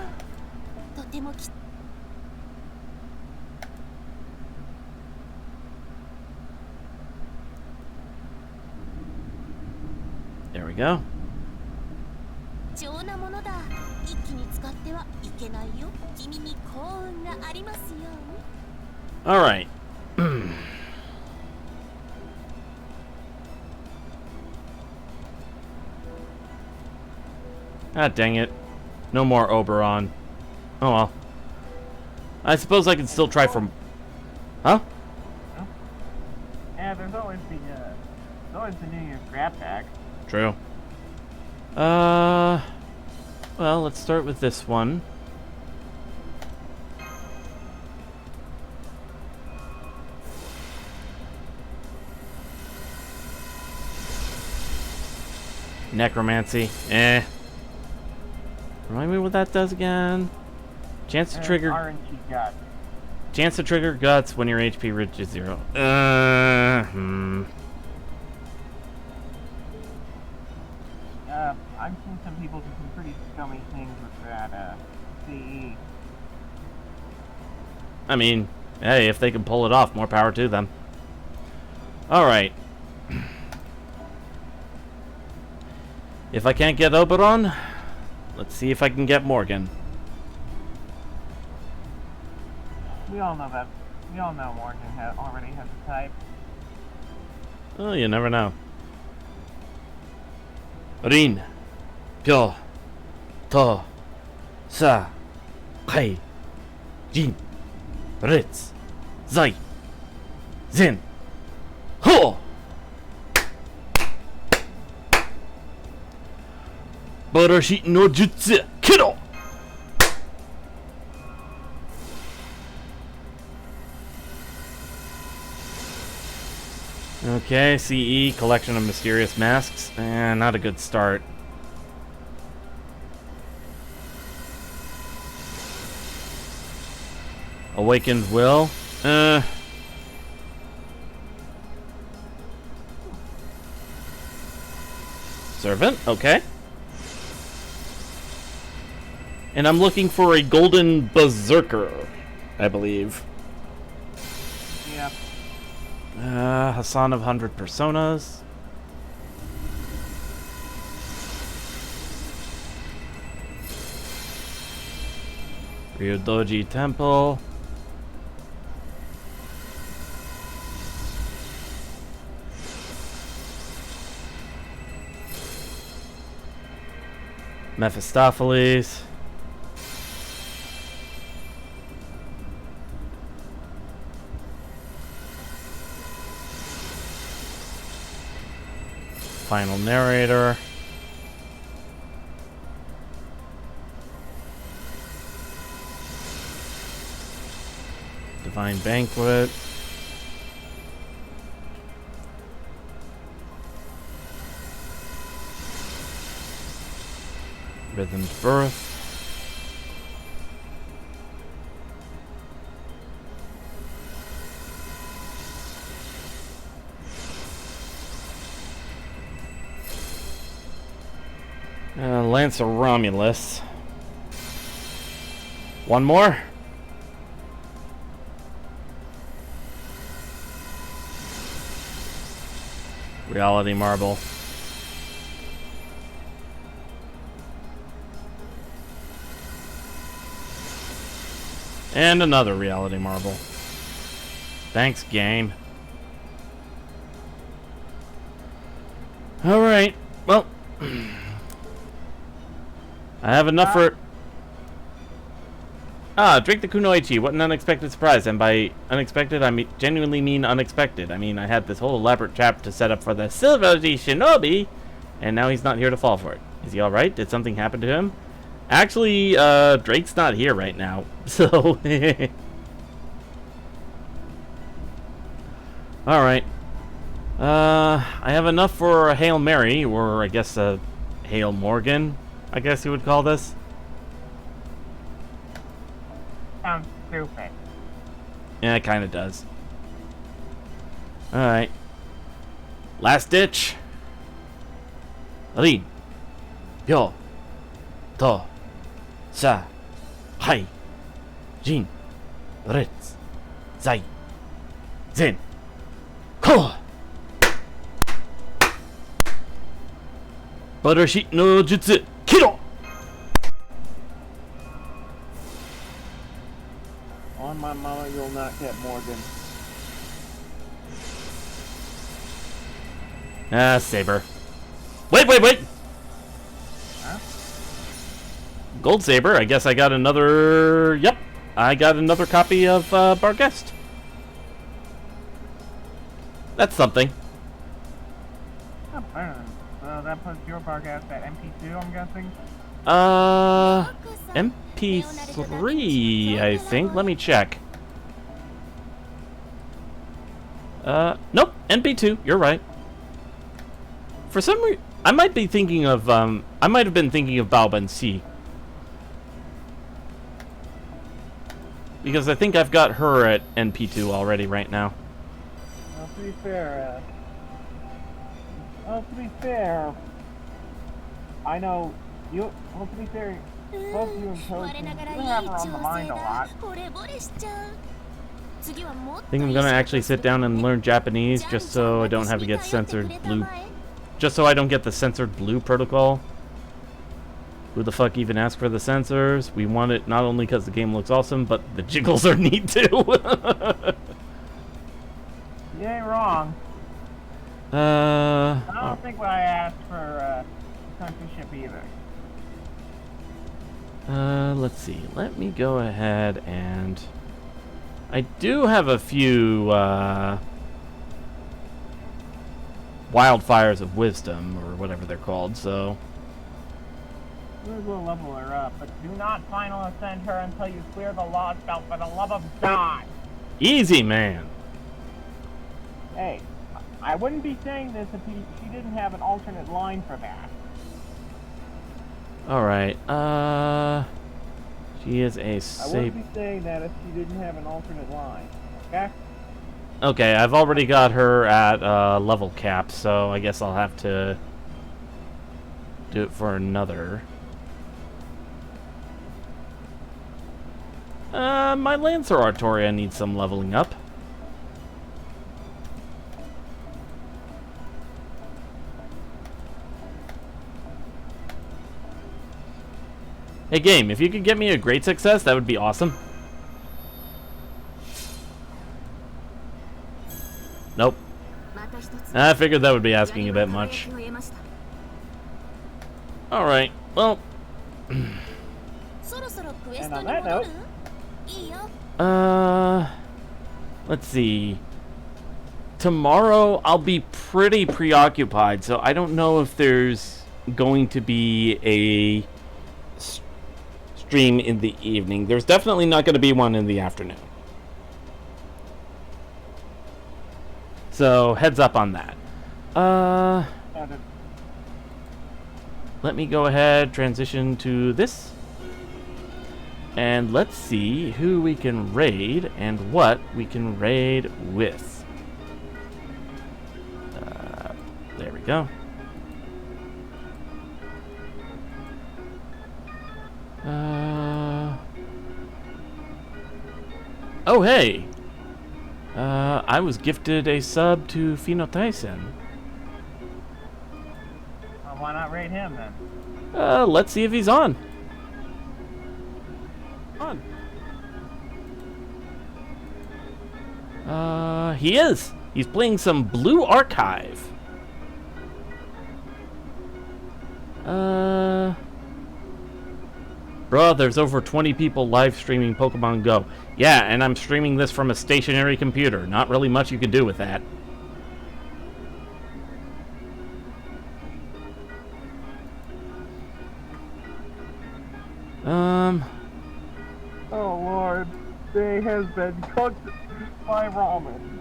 とう。とてもき There we go. 貴重なものだ。一気に使ってはいけないよ。君に幸運がありますように。 All right. Ah, dang it. No more Oberon. Oh well. I suppose I can still try from... Huh? Yeah, there's always the New Year's grab pack. True. Well, let's start with this one. Necromancy. Eh. Remind me what that does again. Chance to trigger. RNG God. Chance to trigger guts when your HP reaches 0. I've seen some people do some pretty scummy things with that, CE. I mean, hey, if they can pull it off, more power to them. Alright. If I can't get Oberon, let's see if I can get Morgan. We all know that. We all know Morgan already has a type. Oh, you never know. Rin, Pyo, To, Sa, Kai, Jin, Ritz, Zai, Zen, Ho! Barashi no Jutsu, Kiddo! Okay, CE, collection of mysterious masks. Not a good start. Awakened Will. Servant, okay. And I'm looking for a golden berserker, I believe. Yeah. Hassan of 100 Personas. Ryodoji Temple. Mephistopheles. Final narrator. Divine Banquet. Rhythm's Birth. Lancer Romulus. One more. Reality Marble. And another Reality Marble. Thanks, game. Alright, well... I have enough for... drink the Kunoichi. What an unexpected surprise. And by unexpected, I genuinely mean unexpected. I mean, I had this whole elaborate trap to set up for the Silver Shinobi, and now he's not here to fall for it. Is he alright? Did something happen to him? Actually, Drake's not here right now, so... Alright. I have enough for a Hail Mary, or I guess a Hail Morgan, I guess you would call this. Sounds stupid. Yeah, it kind of does. Alright. Last ditch. Rin. Pyo. To. Sa. Hai. Jin. Ritz. Zai. Zen. Ko. Barashi no Jutsu. Kiro. On my mama, you'll not get Morgan. Saber. Wait! Huh? Gold Saber. I guess I got another... Yep. I got another copy of Barguest. That's something. Not better than... So that puts your Bargas at MP2, I'm guessing? MP3, I think. Let me check. Nope. MP2. You're right. For some reason, I might be thinking of, I might have been thinking of Baoban C. Because I think I've got her at NP2 already right now. Well, to be fair, I know you. Well, to be fair, both you and Toad, you have her on the mind a lot. I think I'm gonna actually sit down and learn Japanese just so I don't have to get censored blue. Just so I don't get the censored blue protocol. Who the fuck even asked for the censors? We want it not only because the game looks awesome, but the jiggles are neat too. You ain't wrong. I don't think I asked for censorship either. Let's see. Let me go ahead and... I do have a few, wildfires of wisdom, or whatever they're called, so... We will level her up, but do not final ascend her until you clear the lost belt for the love of God! Easy, man! Hey, I wouldn't be saying this if she didn't have an alternate line for that. Alright, she is a I wouldn't be saying that if she didn't have an alternate line, okay? Okay, I've already got her at level cap, so I guess I'll have to do it for another. My Lancer Artoria needs some leveling up. Hey game, if you could get me a great success, that would be awesome. Nope. I figured that would be asking a bit much. Alright, well... And on that note... Let's see. Tomorrow I'll be pretty preoccupied, so I don't know if there's going to be a stream in the evening. There's definitely not going to be one in the afternoon. So, heads up on that. Let me go ahead, transition to this. And let's see who we can raid and what we can raid with. There we go. Oh, hey! I was gifted a sub to Fino Tyson. Well, why not raid him then? Let's see if he's on. He is. He's playing some Blue Archive. Bro, there's over 20 people live streaming Pokemon Go. Yeah, and I'm streaming this from a stationary computer. Not really much you can do with that. Oh Lord, they has been cooked by ramen.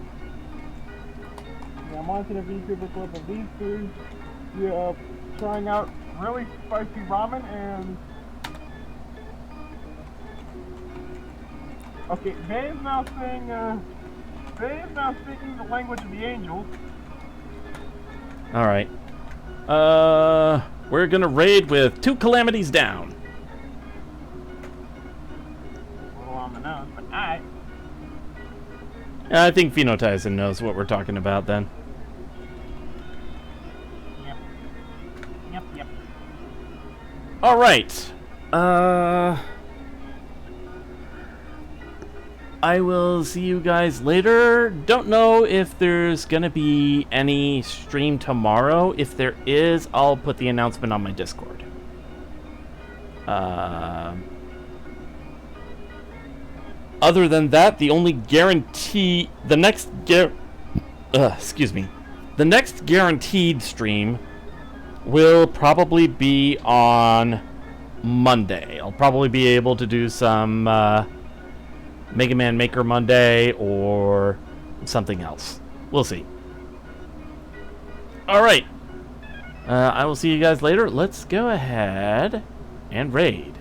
Yeah, I'm watching a VTuber clip of these two trying out really spicy ramen and... Okay, Vay is now saying, Vay is now speaking the language of the angels. Alright. We're gonna raid with 2 calamities down. A little on the nose, but alright. I think Fino Tyson knows what we're talking about then. Yep. Alright. I will see you guys later. Don't know if there's gonna be any stream tomorrow. If there is, I'll put the announcement on my Discord. Other than that, the only guarantee... The next guaranteed stream will probably be on Monday. I'll probably be able to do some Mega Man Maker Monday or something else. We'll see. Alright. I will see you guys later. Let's go ahead and raid.